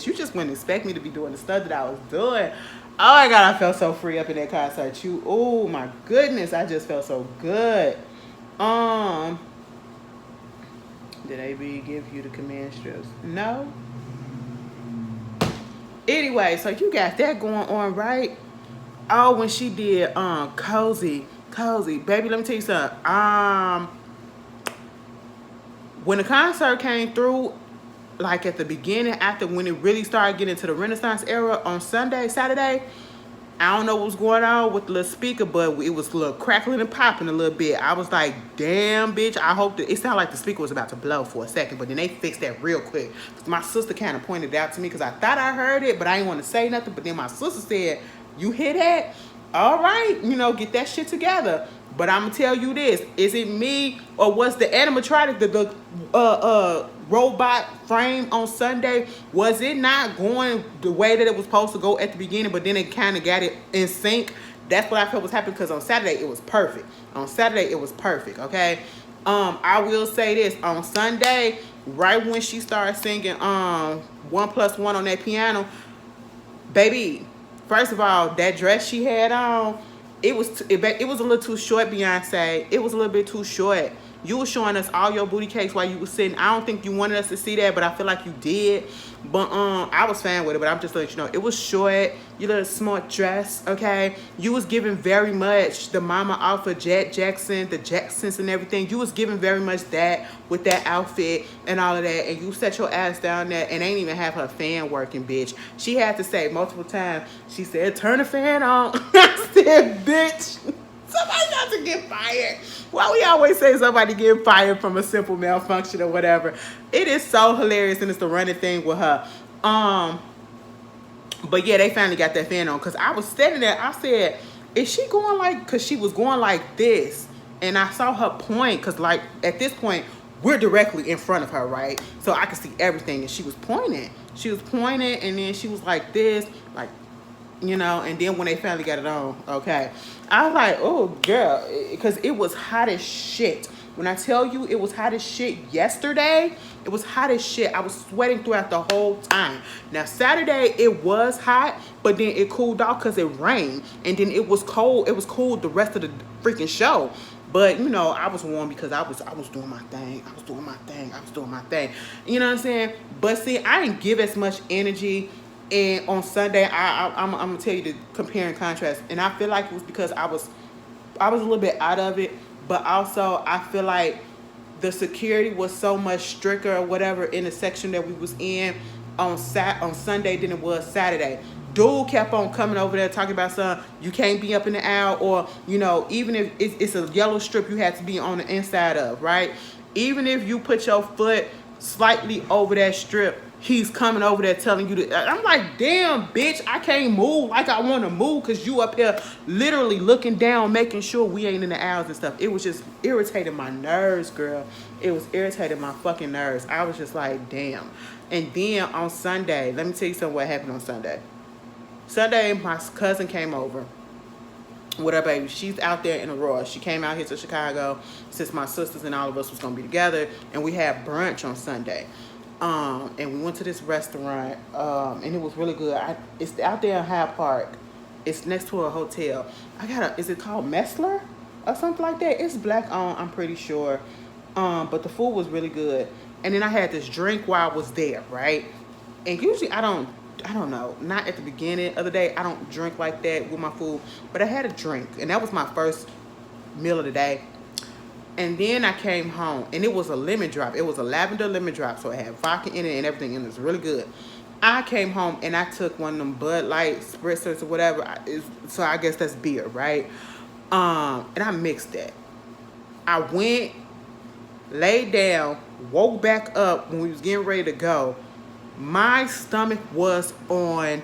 Speaker 2: You just wouldn't expect me to be doing the stuff that I was doing. Oh my god, I felt so free up in that concert. Oh my goodness, I just felt so good. Did AB give you the command strips? No. Anyway, so you got that going on, right? Oh, when she did Cozy. Baby, let me tell you something. When the concert came through, like at the beginning, after when it really started getting to the Renaissance era on Saturday, I don't know what was going on with the little speaker, but it was a little crackling and popping a little bit. I was like, damn, bitch, I hope that... It sounded like the speaker was about to blow for a second, but then they fixed that real quick. My sister kind of pointed it out to me because I thought I heard it, but I didn't want to say nothing. But then my sister said, you hear that? All right, get that shit together. But I'm going to tell you this. Is it me or was the animatronic, the robot frame on Sunday, was it not going the way that it was supposed to go at the beginning, but then it kind of got it in sync? That's what I felt was happening because on Saturday it was perfect. Okay? I will say this. On Sunday, right when she started singing 1+1 on that piano, baby, first of all, that dress she had on, it was a little too short, Beyonce. It was a little bit too short. You were showing us all your booty cakes while you were sitting. I don't think you wanted us to see that, but I feel like you did. But I was fine with it, but I'm just letting you know. It was short. You little smart dress, okay? You was giving very much the mama off of Jackson, the Jacksons and everything. You was giving very much that with that outfit and all of that. And you set your ass down there and ain't even have her fan working, bitch. She had to say multiple times, she said, turn the fan on. I said, bitch. Somebody got to get fired. Why we always say somebody getting fired from a simple malfunction or whatever. It is so hilarious and it's the running thing with her. But yeah, they finally got that fan on because I was standing there. I said, is she going like, because she was going like this. And I saw her point, because like at this point, we're directly in front of her, right? So I could see everything. And she was pointing. She was pointing, and then she was like this, like, you know, and then when they finally got it on, okay. I was like, oh, girl, because it was hot as shit. When I tell you it was hot as shit yesterday, it was hot as shit. I was sweating throughout the whole time. Now, Saturday, it was hot, but then it cooled off because it rained. And then it was cold. It was cool the rest of the freaking show. But, you know, I was warm because I was doing my thing. I was doing my thing. You know what I'm saying? But see, I didn't give as much energy. And on Sunday, I'm going to tell you the compare and contrast. And I feel like it was because I was a little bit out of it. But also, I feel like the security was so much stricter or whatever in the section that we was in on Sunday than it was Saturday. Dude kept on coming over there talking about something. You can't be up in the aisle, or, you know, even if it's a yellow strip you have to be on the inside of, right? Even if you put your foot slightly over that strip, he's coming over there telling you to. I'm like, damn, bitch, I can't move like I want to move because you up here literally looking down, making sure we ain't in the aisles and stuff. It was just irritating my nerves, girl. It was irritating my fucking nerves. I was just like, damn. And then on Sunday, let me tell you something what happened on Sunday. Sunday, my cousin came over with her baby. She's out there in Aurora. She came out here to Chicago since my sisters and all of us was going to be together. And we had brunch on Sunday. And we went to this restaurant, and it was really good. It's out there in Hyde Park. It's next to a hotel. Is it called Messler or something like that? It's black owned, I'm pretty sure. But the food was really good. And then I had this drink while I was there, right? And usually I don't know, not at the beginning of the day. I don't drink like that with my food, but I had a drink, and that was my first meal of the day. And then I came home, and it was a lemon drop. It was a lavender lemon drop, so it had vodka in it and everything, and it was really good. I came home, and I took one of them Bud Light spritzers or whatever. So I guess that's beer, right? And I mixed that. I went, laid down, woke back up when we was getting ready to go. My stomach was on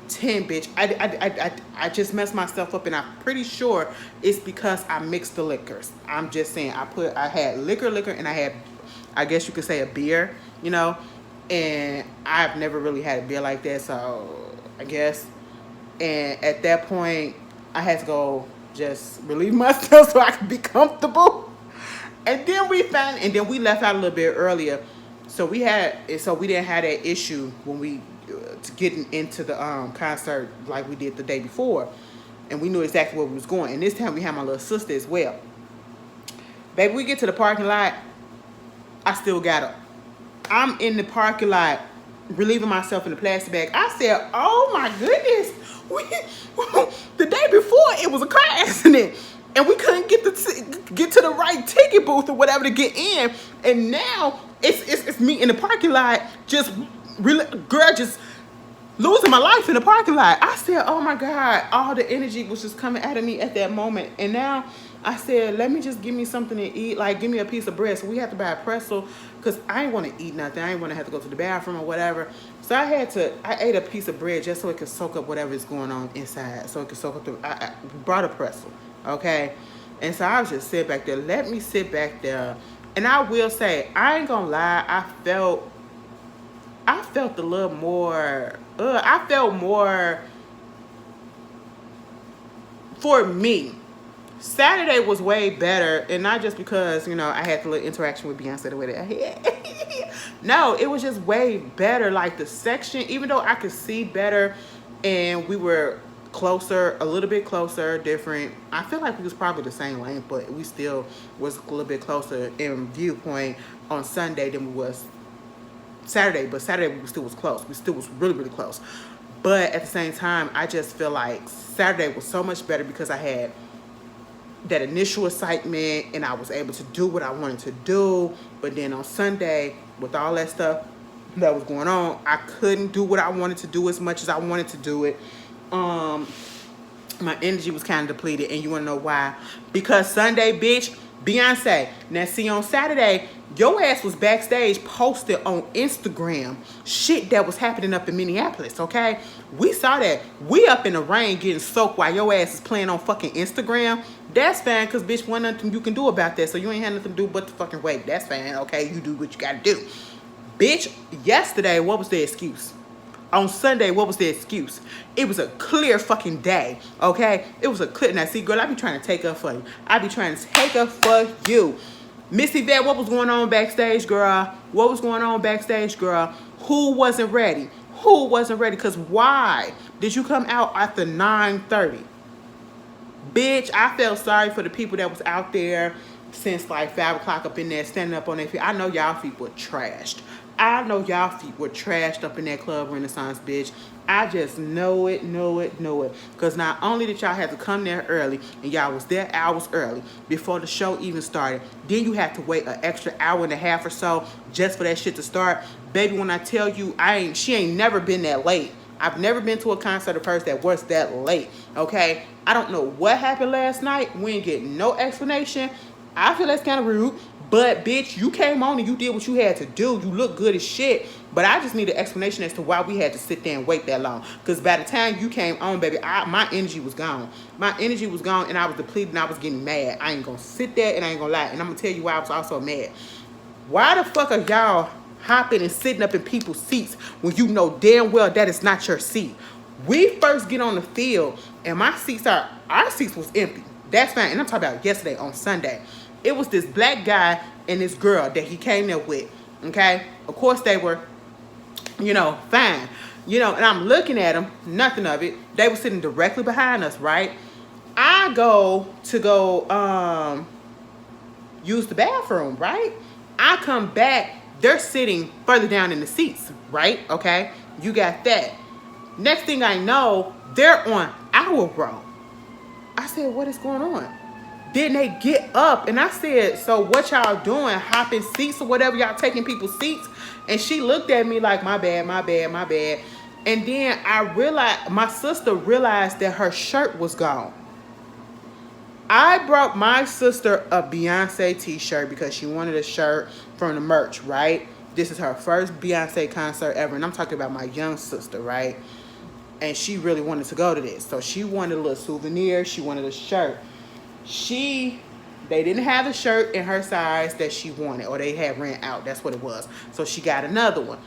Speaker 2: 10, bitch. I just messed myself up, and I'm pretty sure it's because I mixed the liquors. I'm just saying, I had liquor, and I had, I guess you could say, a beer, you know, and I've never really had a beer like that, so I guess. And at that point, I had to go just relieve myself so I could be comfortable. And then we left out a little bit earlier. So we didn't have that issue when we getting into the concert like we did the day before, and we knew exactly where we was going. And this time we had my little sister as well. Baby, we get to the parking lot. I still got her. I'm in the parking lot relieving myself in the plastic bag. I said, "Oh my goodness, the day before it was a car accident." And we couldn't get to the right ticket booth or whatever to get in. And now it's me in the parking lot, just losing my life in the parking lot. I said, oh my God, all the energy was just coming out of me at that moment. And now I said, let me just give me something to eat, like give me a piece of bread. So we had to buy a pretzel because I didn't want to eat nothing. I didn't want to have to go to the bathroom or whatever. So I ate a piece of bread just so it could soak up whatever is going on inside. So it could soak up I brought a pretzel, okay? And so I was just sitting back there. Let me sit back there. And I will say, I ain't gonna lie, I felt a little more, I felt more, for me, Saturday was way better, and not just because, you know, I had the little interaction with Beyonce the way that I had. No, it was just way better. Like the section, even though I could see better and we were closer, a little bit closer, different. I feel like we was probably the same length, but we still was a little bit closer in viewpoint on Sunday than we was Saturday. But Saturday we still was close. We still was really, really close. But at the same time, I just feel like Saturday was so much better because I had that initial excitement and I was able to do what I wanted to do. But then on Sunday, with all that stuff that was going on, I couldn't do what I wanted to do as much as I wanted to do it. My energy was kind of depleted, and you want to know why? Because Sunday, bitch, Beyonce. Now, see, on Saturday, your ass was backstage posted on Instagram shit that was happening up in Minneapolis, okay? We saw that. We up in the rain getting soaked while your ass is playing on fucking Instagram. That's fine, because bitch, one nothing you can do about that. So you ain't had nothing to do but to fucking wait. That's fine, okay? You do what you gotta do. Bitch, yesterday, what was the excuse? On Sunday, what was the excuse? It was a clear fucking day, okay? It was a clear. Now, see, girl, I be trying to take up for you. I be trying to take up for you. Missy Vet, what was going on backstage, girl? What was going on backstage, girl? Who wasn't ready? Who wasn't ready? Because why did you come out after 9:30? Bitch, I felt sorry for the people that was out there since like 5 o'clock up in there standing up on their feet. I know y'all feet were trashed. I know y'all feet were trashed up in that Club Renaissance, bitch. I just know it. Because not only did y'all have to come there early, and y'all was there hours early before the show even started, then you had to wait an extra hour and a half or so just for that shit to start. Baby, when I tell you, she ain't never been that late. I've never been to a concert of hers that was that late, okay? I don't know what happened last night. We ain't getting no explanation. I feel that's kind of rude. But, bitch, you came on and you did what you had to do. You look good as shit. But I just need an explanation as to why we had to sit there and wait that long. Because by the time you came on, baby, my energy was gone. My energy was gone and I was depleted and I was getting mad. I ain't going to sit there and I ain't going to lie. And I'm going to tell you why I was also mad. Why the fuck are y'all hopping and sitting up in people's seats when you know damn well that is not your seat? We first get on the field and our seats was empty. That's fine. And I'm talking about yesterday on Sunday. It was this black guy and this girl that he came there with, okay? Of course they were, fine. And I'm looking at them, nothing of it. They were sitting directly behind us, right? I go use the bathroom, right? I come back, they're sitting further down in the seats, right? Okay, you got that. Next thing I know, they're on our row. I said, what is going on? Then they get up and I said, so what y'all doing? Hopping seats or whatever, y'all taking people's seats? And she looked at me like, my bad. And then I realized, my sister realized that her shirt was gone. I brought my sister a Beyonce t-shirt because she wanted a shirt from the merch, right? This is her first Beyonce concert ever. And I'm talking about my young sister, right? And she really wanted to go to this. So she wanted a little souvenir. She wanted a shirt. They didn't have a shirt in her size that she wanted, or they had ran out. That's what it was. So she got another one.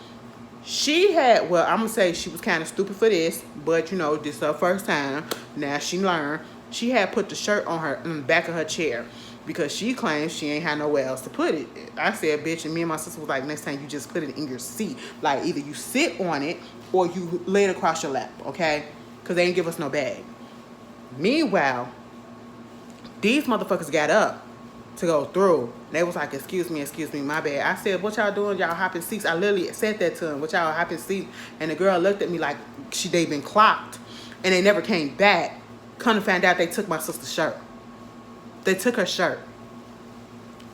Speaker 2: I'm going to say she was kind of stupid for this, but this is her first time. Now she learned. She had put the shirt on the back of her chair because she claims she ain't had nowhere else to put it. I said, bitch, and me and my sister was like, next time you just put it in your seat. Like, either you sit on it or you lay it across your lap, okay? Because they ain't give us no bag. Meanwhile, these motherfuckers got up to go through. They was like, excuse me, my bad. I said, what y'all doing? Y'all hopping seats? I literally said that to them. What y'all hopping seats? And the girl looked at me like they been clocked. And they never came back. Come to find out they took my sister's shirt. They took her shirt.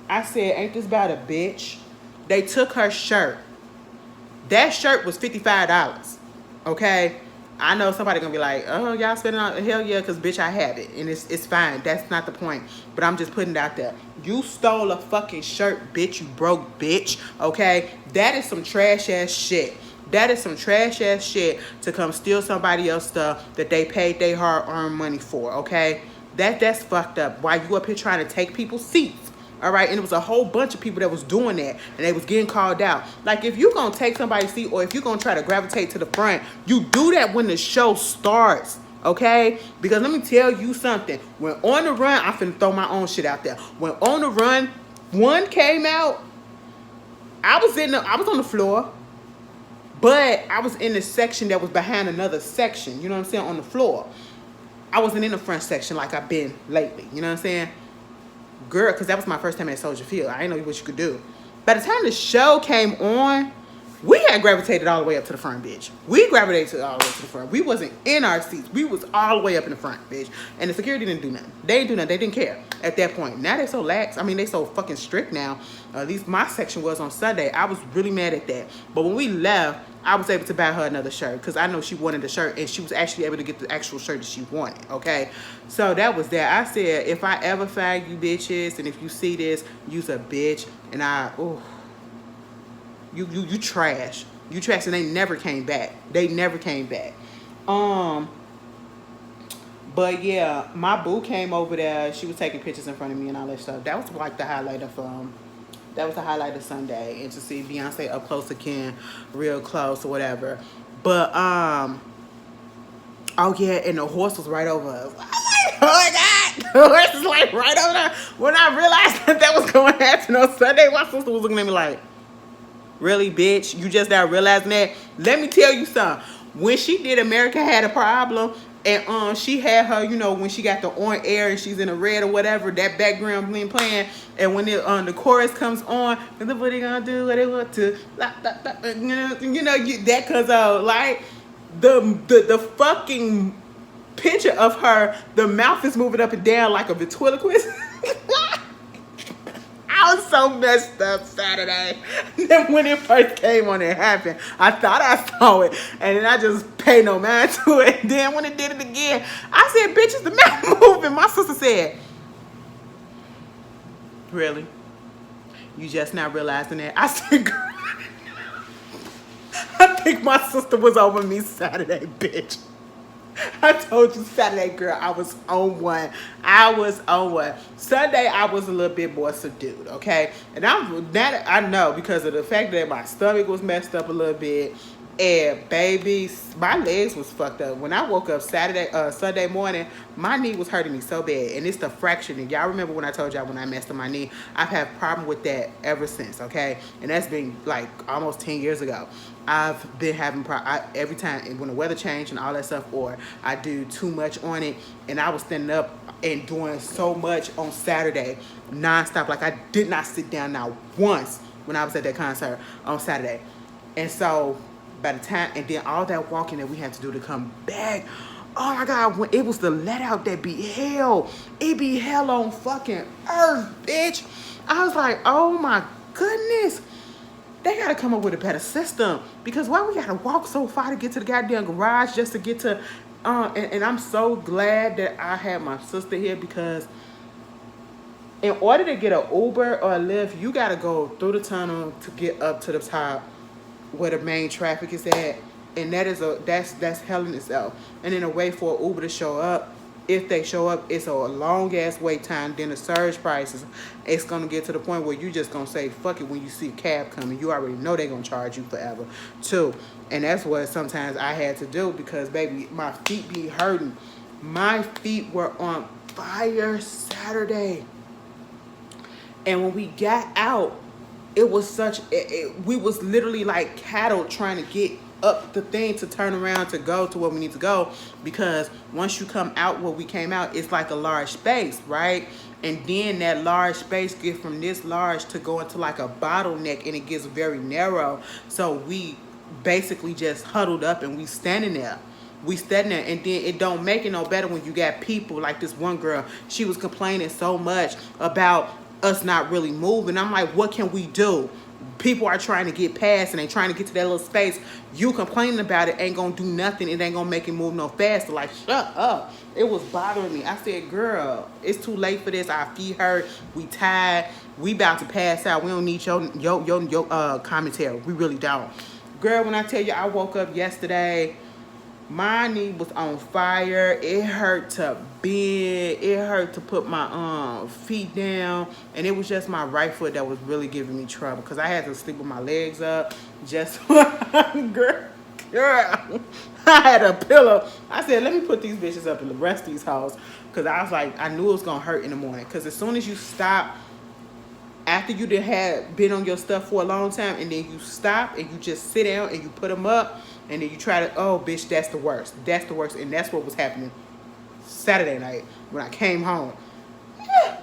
Speaker 2: I said, ain't this about a bitch? They took her shirt. That shirt was $55. Okay? I know somebody gonna be like, oh, y'all spending on hell yeah, because bitch, I have it. And it's fine. That's not the point. But I'm just putting it out there. You stole a fucking shirt, bitch. You broke bitch. Okay? That is some trash ass shit. That is some trash ass shit to come steal somebody else's stuff that they paid their hard-earned money for, okay? That's fucked up. Why you up here trying to take people's seats, all right? And it was a whole bunch of people that was doing that, and they was getting called out. Like, if you gonna take somebody's seat or if you gonna try to gravitate to the front, you do that when the show starts, okay? Because let me tell you something. When On the Run, I'm finna throw my own shit out there. When On the Run 1 came out, I was on the floor. But I was in the section that was behind another section, you know what I'm saying, on the floor. I wasn't in the front section like I've been lately, you know what I'm saying? Girl, because that was my first time at Soldier Field. I didn't know what you could do. By the time the show came on, we had gravitated all the way up to the front, bitch. We gravitated all the way to the front. We wasn't in our seats. We was all the way up in the front, bitch. And the security didn't do nothing. They didn't do nothing. They didn't care at that point. Now they so lax. I mean, they so fucking strict now. At least my section was on Sunday. I was really mad at that. But when we left, I was able to buy her another shirt because I know she wanted the shirt and she was actually able to get the actual shirt that she wanted, okay? So that was that. I said, if I ever find you bitches and if you see this, you's a bitch. And you trash. You trash, and they never came back. But But yeah, my boo came over there. She was taking pictures in front of me and all that stuff. That was like the highlight of that was the highlight of Sunday, and to see Beyonce up close again, real close or whatever. But oh yeah, and the horse was right over us. I was like, oh my god, the horse is like right over there. When I realized that was going to happen on Sunday, my sister was looking at me like, really, bitch? You just now realizing that? Let me tell you something. When she did America Had a Problem, and she had her, you know, when she got the on air and she's in the red or whatever, that background bling playing, and when the chorus comes on, what they gonna do, what they want to, that comes out like the fucking picture of her, the mouth is moving up and down like a ventriloquist. I was so messed up Saturday. Then when it first came on, it happened. I thought I saw it, and then I just paid no mind to it. And then when it did it again, I said, "Bitch, is the mouth moving?" My sister said, "Really? You just not realizing that?" I said, "Girl, I think my sister was over me Saturday, bitch." I told you Saturday, girl, I was on one. I was on one. Sunday, I was a little bit more subdued, okay? And I know because of the fact that my stomach was messed up a little bit. And baby, my legs was fucked up. When I woke up Sunday morning, my knee was hurting me so bad. And it's the fracturing. Y'all remember when I told y'all when I messed up my knee? I've had a problem with that ever since, okay? And that's been like almost 10 years ago. I've been having every time when the weather changed and all that stuff, or I do too much on it. And I was standing up and doing so much on Saturday, nonstop. Like I did not sit down now once when I was at that concert on Saturday. And so by the time, and then all that walking that we had to do to come back, oh my God, when it was the let out that be hell. It be hell on fucking earth, bitch. I was like, oh my goodness. They gotta come up with a better system, because why we gotta walk so far to get to the goddamn garage just to get to, and I'm so glad that I had my sister here, because in order to get an Uber or a Lyft, you gotta go through the tunnel to get up to the top where the main traffic is at, and that's hell in itself. And then a way for an Uber to show up, if they show up, it's a long ass wait time. Then the surge prices, it's gonna get to the point where you just gonna say fuck it when you see a cab coming. You already know they're gonna charge you forever too. And that's what sometimes I had to do, because baby, my feet be hurting. My feet were on fire Saturday, and when we got out, it was we was literally like cattle trying to get up the thing to turn around to go to where we need to go, because once you come out where we came out, it's like a large space, right? And then that large space gets from this large to go into like a bottleneck, and it gets very narrow. So we basically just huddled up and we standing there. And then it don't make it no better when you got people like this one girl. She was complaining so much about us not really moving. I'm like, what can we do? People are trying to get past and they trying to get to that little space. You complaining about it ain't gonna do nothing. It ain't gonna make it move no faster. Like, shut up. It was bothering me. I said, girl, it's too late for this. Our feet hurt. We tired. We about to pass out. We don't need your commentary. We really don't. Girl, when I tell you I woke up yesterday, my knee was on fire. It hurt to bend. It hurt to put my feet down. And it was just my right foot that was really giving me trouble, because I had to sleep with my legs up. Just, girl, I had a pillow. I said, let me put these bitches up in the rest of these house, because I was like, I knew it was going to hurt in the morning. Because as soon as you stop, after you had been on your stuff for a long time, and then you stop and you just sit down and you put them up, and then you try to, oh, bitch, that's the worst. That's the worst. And that's what was happening Saturday night when I came home.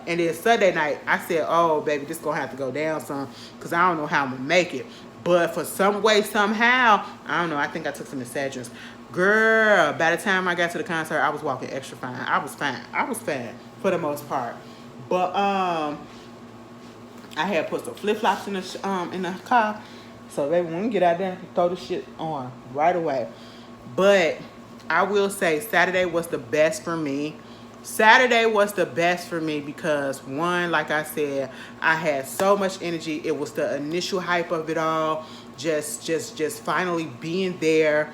Speaker 2: And then Sunday night, I said, oh, baby, this going to have to go down some, because I don't know how I'm going to make it. But for some way, somehow, I don't know, I think I took some Excedrins. Girl, by the time I got to the concert, I was walking extra fine. I was fine for the most part. But I had put some flip-flops in the car. So baby, when we get out there, I can throw the shit on right away. But I will say Saturday was the best for me. Saturday was the best for me because, one, like I said, I had so much energy. It was the initial hype of it all. Just finally being there.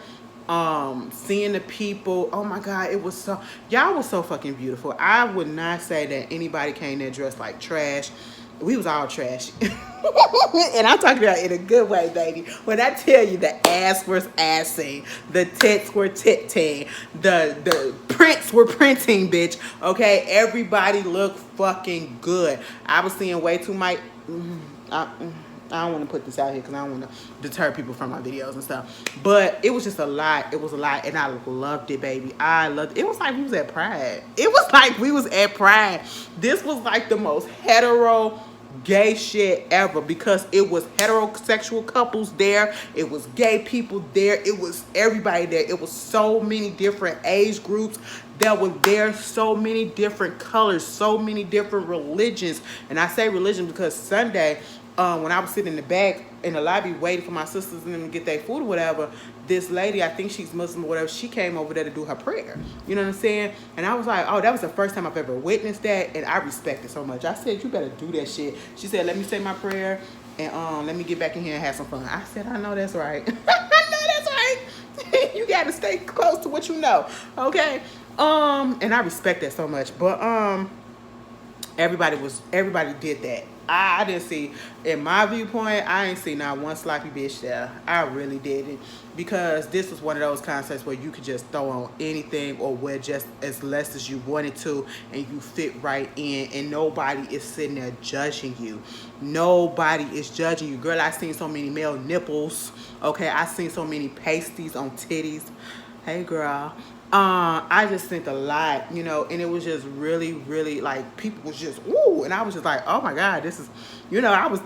Speaker 2: Seeing the people, oh my god, it was so, y'all was so fucking beautiful. I would not say that anybody came there dressed like trash. We was all trash. And I'm talking about in a good way, baby. When I tell you the ass was assing, the tits were titting, the prints were printing, bitch. Okay, everybody looked fucking good. I was seeing way too much. I don't want to put this out here because I don't want to deter people from my videos and stuff. But it was just a lot. It was a lot. And I loved it, baby. I loved it. It was like we was at Pride. It was like we was at Pride. This was like the most hetero gay shit ever because it was heterosexual couples there. It was gay people there. It was everybody there. It was so many different age groups that were there. So many different colors. So many different religions. And I say religion because Sunday, when I was sitting in the back in the lobby waiting for my sisters and them to get their food or whatever, this lady, I think she's Muslim or whatever, she came over there to do her prayer. You know what I'm saying? And I was like, oh, that was the first time I've ever witnessed that, and I respect it so much. I said, you better do that shit. She said, let me say my prayer, and let me get back in here and have some fun. I said, I know that's right. I know that's right. You got to stay close to what you know, okay? And I respect that so much. But everybody did that. I didn't see, in my viewpoint, I ain't see not one sloppy bitch there. I really didn't. Because this was one of those concerts where you could just throw on anything or wear just as less as you wanted to and you fit right in and nobody is sitting there judging you. Nobody is judging you. Girl, I seen so many male nipples. Okay, I seen so many pasties on titties. Hey, girl. I just think a lot, you know, and it was just really, really like people was just ooh, and I was just like, oh my god, this is, you know, I was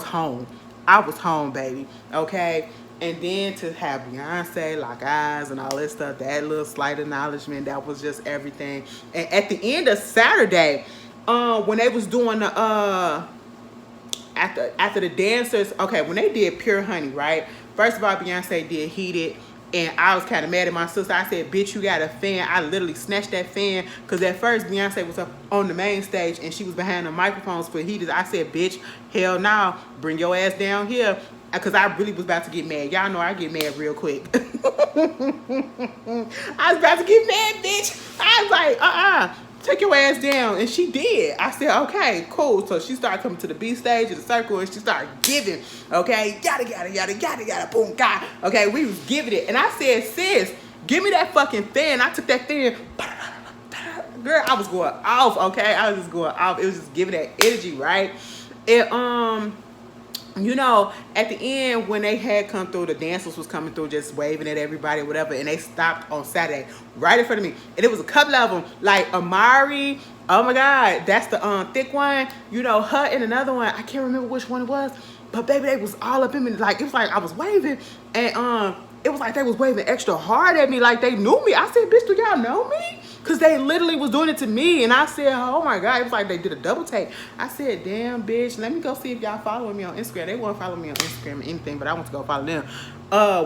Speaker 2: home. I was home, baby. Okay, and then to have Beyonce, Lock Eyes, and all this stuff, that little slight acknowledgement, that was just everything. And at the end of Saturday, when they was doing the after the dancers, okay, when they did Pure Honey, right? First of all, Beyonce did Heated. And I was kind of mad at my sister. I said, bitch, you got a fan. I literally snatched that fan. Because at first, Beyonce was up on the main stage. And she was behind the microphones for Heaters. I said, bitch, hell no. Bring your ass down here. Because I really was about to get mad. Y'all know I get mad real quick. I was about to get mad, bitch. I was like, take your ass down. And she did. I said, okay, cool. So she started coming to the B stage of the circle and she started giving, okay, yada, yada, yada, yada, yada, boom, God. Okay, we was giving it. And I said, sis, give me that fucking fan. I took that fan. Girl, I was going off, okay? I was just going off. It was just giving that energy, right? And, you know, at the end, when they had come through, the dancers was coming through just waving at everybody, whatever, and they stopped on Saturday right in front of me. And it was a couple of them, like Amari, oh my God, that's the thick one, you know, her and another one, I can't remember which one it was, but baby, they was all up in me, like, it was like I was waving, and it was like they was waving extra hard at me, like they knew me. I said, bitch, do y'all know me? Because they literally was doing it to me. And I said, oh my God. It was like they did a double take. I said, damn, bitch, let me go see if y'all following me on Instagram. They won't follow me on Instagram or anything, but I want to go follow them.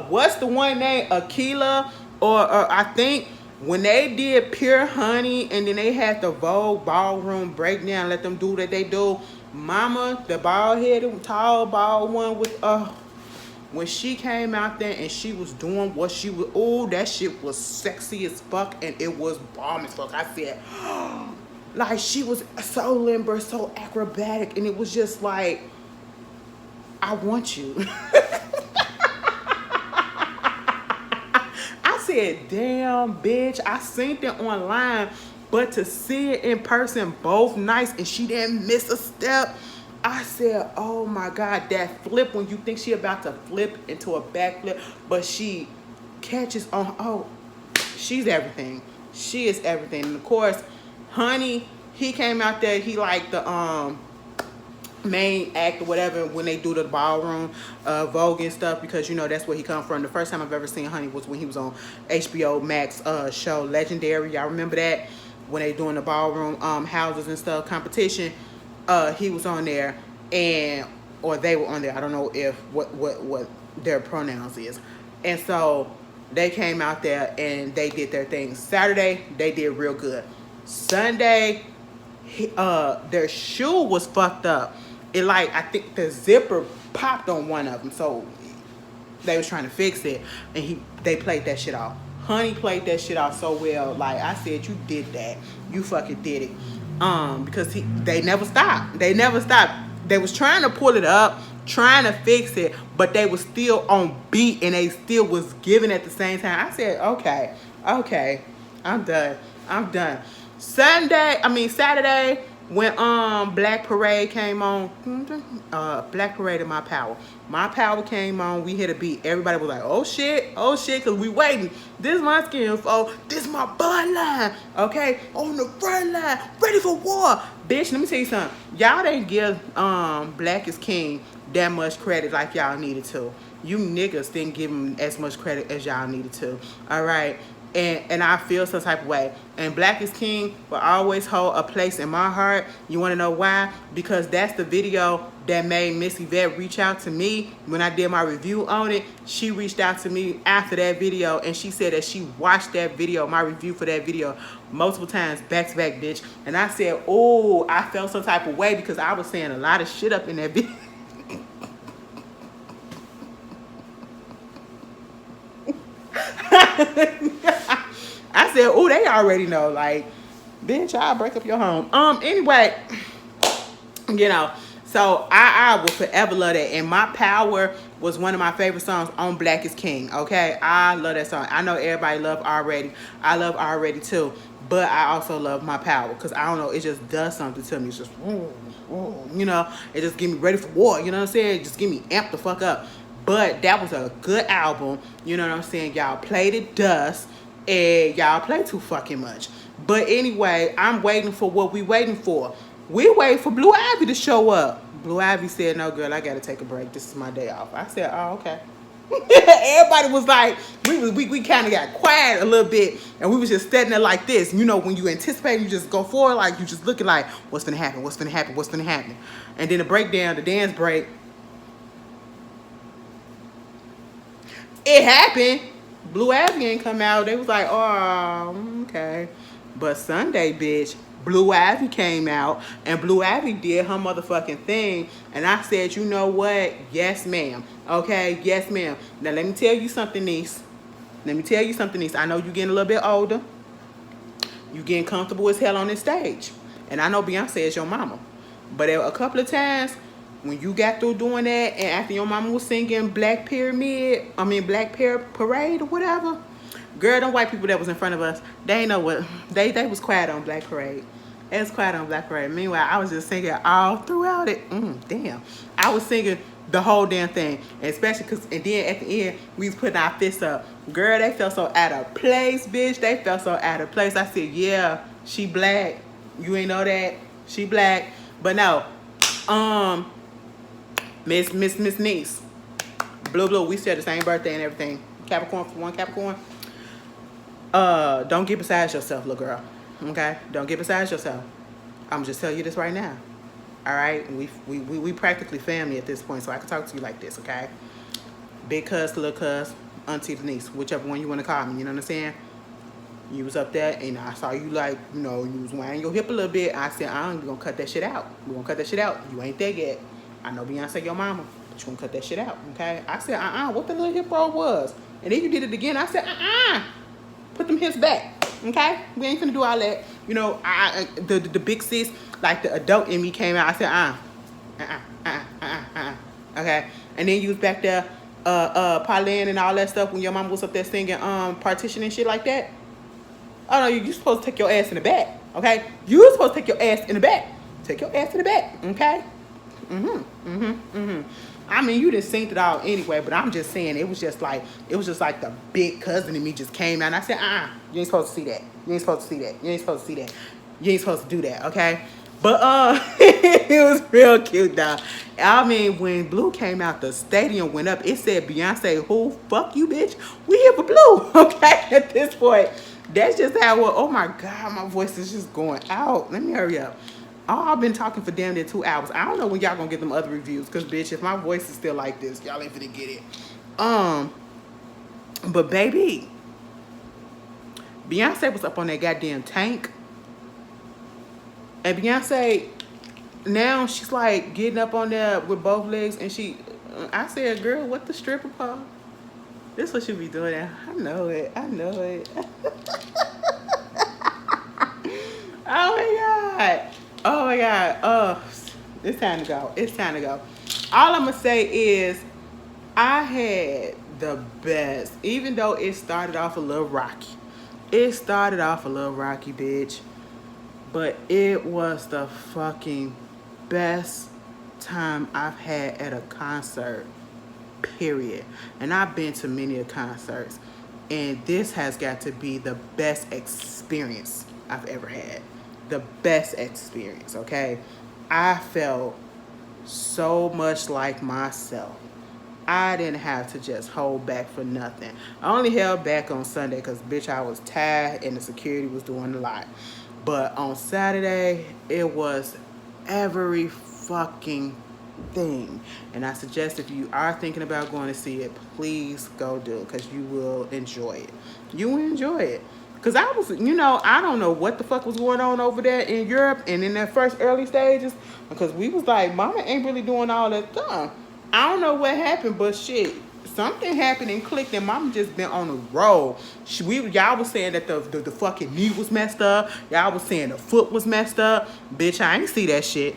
Speaker 2: What's the one name? Akila, or I think when they did Pure Honey and then they had the Vogue Ballroom breakdown, let them do what they do. Mama, the bald-headed, tall, bald one with, when she came out there and she was doing what she was, oh, that shit was sexy as fuck and it was bomb as fuck. I said, like, she was so limber, so acrobatic, and it was just like, I want you. I said, damn, bitch, I seen it online, but to see it in person, both nights, and she didn't miss a step. I said, oh my God, that flip when you think she about to flip into a backflip, but she catches on, oh, she's everything. She is everything. And of course, Honey, he came out there, he like the main act or whatever when they do the ballroom Vogue and stuff, because you know that's where he come from. The first time I've ever seen Honey was when he was on HBO Max show Legendary. Y'all remember that? When they doing the ballroom houses and stuff competition. He was on there, and or they were on there. I don't know if what their pronouns is. And so they came out there and they did their thing. Saturday they did real good. Sunday, their shoe was fucked up. It like, I think the zipper popped on one of them. So They was trying to fix it, and they played that shit off. Honey played that shit off so well. Like I said, you did that. You fucking did it. Because they never stopped. They never stopped. They was trying to pull it up, trying to fix it, but they was still on beat and they still was giving at the same time. I said, okay, I'm done. Saturday, when Black Parade came on, Black Parade and My Power. My Power came on, we hit a beat. Everybody was like, oh shit, because we waiting. This my skin, folks. This my bloodline. Okay, on the front line, ready for war. Bitch, let me tell you something. Y'all didn't give Black is King that much credit like y'all needed to. You niggas didn't give him as much credit as y'all needed to. All right. And I feel some type of way. And Black is King will always hold a place in my heart. You want to know why? Because that's the video that made Missy Vet reach out to me when I did my review on it. She reached out to me after that video, and she said that she watched that video, my review for that video, multiple times, back to back, bitch. And I said, oh, I felt some type of way because I was saying a lot of shit up in that video. I said, oh, they already know. Like, bitch, I'll break up your home. Anyway, you know, so I will forever love that. And My Power was one of my favorite songs on Black is King. Okay, I love that song. I know everybody love Already. I love Already too. But I also love My Power because I don't know, it just does something to me. It's just, you know, it just get me ready for war. You know what I'm saying? It just get me amped the fuck up. But that was a good album. You know what I'm saying? Y'all played it dust. And y'all play too fucking much. But anyway, I'm waiting for what we waiting for. We wait for Blue Ivy to show up. Blue Ivy said, no, girl, I got to take a break. This is my day off. I said, oh, okay. Everybody was like, we kind of got quiet a little bit. And we was just standing there like this. You know, when you anticipate, you just go forward. Like, you just looking like, what's going to happen? What's going to happen? What's going to happen? And then the breakdown, the dance break. It happened. Blue Ivy ain't come out. They was like, oh, okay. But Sunday, bitch, Blue Ivy came out, and Blue Ivy did her motherfucking thing. And I said, you know what? Yes, ma'am. Okay, yes, ma'am. Now, let me tell you something, niece. I know you getting a little bit older. You getting comfortable as hell on this stage. And I know Beyonce is your mama. But a couple of times, when you got through doing that, and after your mama was singing Black Parade or whatever, girl, them white people that was in front of us, they ain't know what, they was quiet on Black Parade. They was quiet on Black Parade. Meanwhile, I was just singing all throughout it. Damn. I was singing the whole damn thing, and especially because, and then at the end, we was putting our fists up. Girl, they felt so out of place, bitch. They felt so out of place. I said, yeah, she black. You ain't know that? She black. But no, Miss Niece, Blue, we share the same birthday and everything. Capricorn for one, Capricorn. Don't get beside yourself, little girl. Okay? Don't get beside yourself. I'm just telling you this right now. All right? We practically family at this point, so I can talk to you like this, okay? Big cuz, little cuz, auntie, niece, whichever one you want to call me. You know what I'm saying? You was up there, and I saw you like, you know, you was weighing your hip a little bit. I said, we're going to cut that shit out. We're going to cut that shit out. You ain't there yet. I know Beyonce your mama, but you gonna cut that shit out, okay? I said, what the little hip roll was. And then you did it again. I said, put them hips back, okay? We ain't finna do all that. You know, the big sis, like the adult in me came out. I said, okay? And then you was back there, parlaying and all that stuff when your mama was up there singing, Partition and shit like that. Oh no, you supposed to take your ass in the back, okay? You supposed to take your ass in the back. Take your ass in the back, okay? I mean, you didn't sing it all anyway, but I'm just saying it was just like the big cousin in me just came out, and I said, you ain't supposed to see that. You ain't supposed to see that. You ain't supposed to see that. You ain't supposed to do that, okay? But it was real cute, though. I mean, when Blue came out, the stadium went up. It said, Beyonce, who? Fuck you, bitch. We here for Blue, okay? At this point, that's just how. Oh my God, my voice is just going out. Let me hurry up. I've been talking for damn near 2 hours. I don't know when y'all gonna get them other reviews, because bitch, if my voice is still like this, y'all ain't finna get it. But baby, Beyonce was up on that goddamn tank, and Beyonce now she's like getting up on there with both legs, and I said, girl, what the stripper pole? This what you be doing. I know it. I know it. Oh my God. Oh my God. Oh, it's time to go. It's time to go. All I'm going to say is I had the best, even though it started off a little rocky. It started off a little rocky, bitch. But it was the fucking best time I've had at a concert, period. And I've been to many a concerts. And this has got to be the best experience I've ever had. The best experience, okay? I felt so much like myself. I didn't have to just hold back for nothing. I only held back on Sunday because, bitch, I was tired and the security was doing a lot. But on Saturday, it was every fucking thing. And I suggest if you are thinking about going to see it, please go do it because you will enjoy it. You will enjoy it. Because I was, I don't know what the fuck was going on over there in Europe and in that first early stages. Because we was like, mama ain't really doing all that stuff. I don't know what happened, but shit, something happened and clicked, and mama just been on a roll. Y'all was saying that the fucking knee was messed up. Y'all was saying the foot was messed up. Bitch, I ain't see that shit.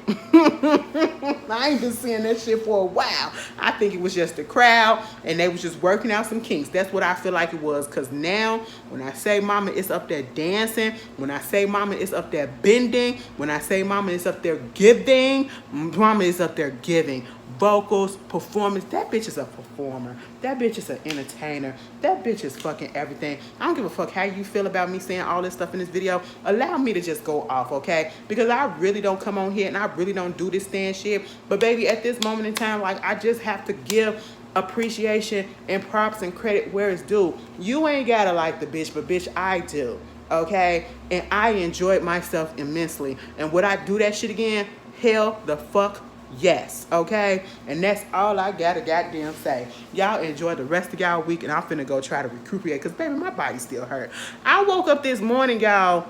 Speaker 2: I ain't been seeing that shit for a while. I think it was just the crowd, and they was just working out some kinks. That's what I feel like it was, because now, when I say mama, it's up there dancing. When I say mama, it's up there bending. When I say mama, it's up there giving. Mama is up there giving. Vocals, performance. That bitch is a performer. That bitch is an entertainer. That bitch is fucking everything. I don't give a fuck how you feel about me saying all this stuff in this video. Allow me to just go off, okay? Because I really don't come on here and I really don't do this stand shit. But baby, at this moment in time, like, I just have to give appreciation and props and credit where it's due. You ain't gotta like the bitch, but bitch, I do, okay? And I enjoyed myself immensely. And would I do that shit again? Hell the fuck yes, okay? And that's all I gotta goddamn say. Y'all enjoy the rest of y'all week, and I'm finna go try to recuperate, because, baby, my body still hurt. I woke up this morning, y'all,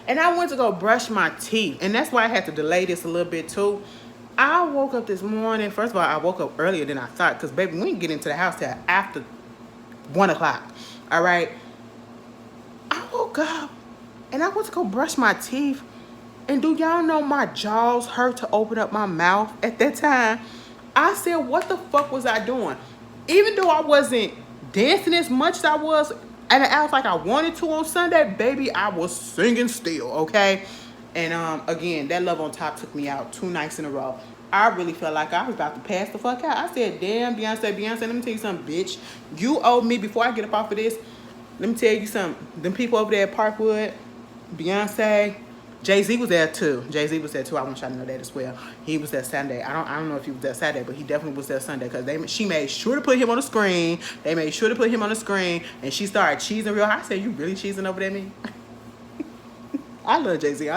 Speaker 2: and I went to go brush my teeth, and that's why I had to delay this a little bit, too. I woke up this morning. First of all, I woke up earlier than I thought, because, baby, we didn't get into the house till after 1 o'clock, all right? I woke up, and I went to go brush my teeth. And do y'all know my jaws hurt to open up my mouth at that time? I said, what the fuck was I doing? Even though I wasn't dancing as much as I was, and I was like I wanted to on Sunday, baby, I was singing still, okay? And again, that Love on Top took me out 2 nights in a row. I really felt like I was about to pass the fuck out. I said, damn, Beyonce, let me tell you something, bitch. You owe me, before I get up off of this, let me tell you something. Them people over there at Parkwood, Beyonce, Jay-Z was there too. Jay-Z was there too. I want y'all to know that as well. He was there Sunday. I don't know if he was there Saturday, but he definitely was there Sunday, because she made sure to put him on the screen. They made sure to put him on the screen, and she started cheesing real hard. I said, you really cheesing over there, me? I love Jay-Z.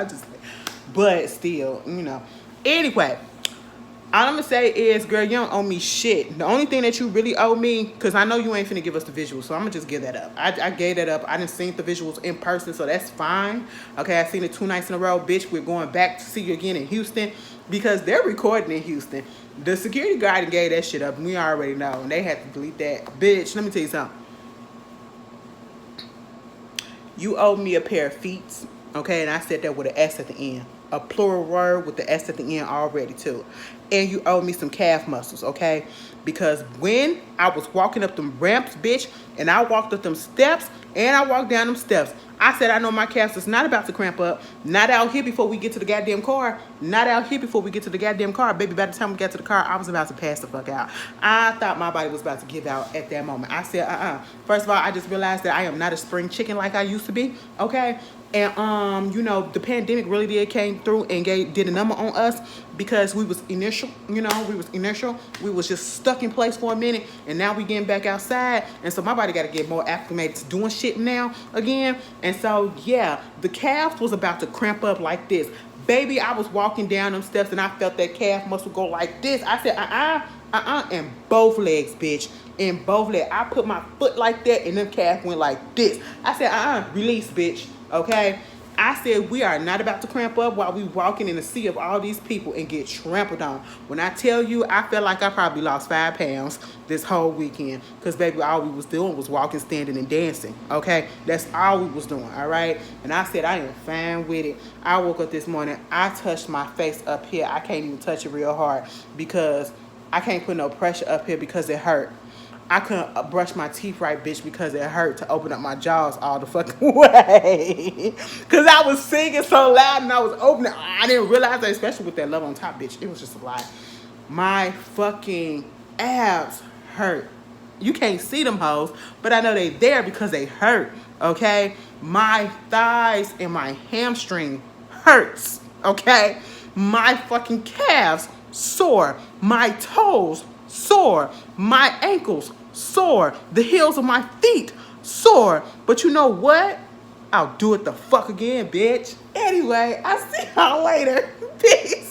Speaker 2: But still, Anyway, all I'm going to say is, girl, you don't owe me shit. The only thing that you really owe me, because I know you ain't finna give us the visuals, so I'm going to just give that up. I gave that up. I didn't see the visuals in person, so that's fine. Okay, I seen it 2 nights in a row. Bitch, we're going back to see you again in Houston, because they're recording in Houston. The security guard gave that shit up, and we already know. And they had to delete that. Bitch, let me tell you something. You owe me a pair of feet, okay? And I said that with an S at the end. A plural word with the S at the end already too. And you owe me some calf muscles, okay? Because when I was walking up them ramps, bitch, and I walked up them steps, and I walked down them steps, I said, I know my calves is not about to cramp up. Not out here before we get to the goddamn car. Not out here before we get to the goddamn car. Baby, by the time we got to the car, I was about to pass the fuck out. I thought my body was about to give out at that moment. I said, First of all, I just realized that I am not a spring chicken like I used to be, okay? And, the pandemic really came through and did a number on us, because we was inertial, we was just stuck in place for a minute, and now we getting back outside, and so my body got to get more acclimated to doing shit now again. And so, yeah, the calves was about to cramp up like this. Baby, I was walking down them steps, and I felt that calf muscle go like this. I said, and both legs, bitch. In both legs. I put my foot like that, and them calf went like this. I said, release, bitch. Okay? I said we are not about to cramp up while we walking in a sea of all these people and get trampled on. When I tell you, I felt like I probably lost 5 pounds this whole weekend. Because, baby, all we was doing was walking, standing, and dancing. Okay? That's all we was doing, all right? And I said I am fine with it. I woke up this morning. I touched my face up here. I can't even touch it real hard because I can't put no pressure up here because it hurt. I couldn't brush my teeth right, bitch, because it hurt to open up my jaws all the fucking way. Because I was singing so loud and I was opening. I didn't realize that, especially with that love on top, bitch. It was just a lie. My fucking abs hurt. You can't see them hoes, but I know they there because they hurt, okay? My thighs and my hamstring hurts, okay? My fucking calves sore. My toes sore. My ankles sore. The heels of my feet sore. But you know what? I'll do it the fuck again, bitch. Anyway, I'll see y'all later. Peace.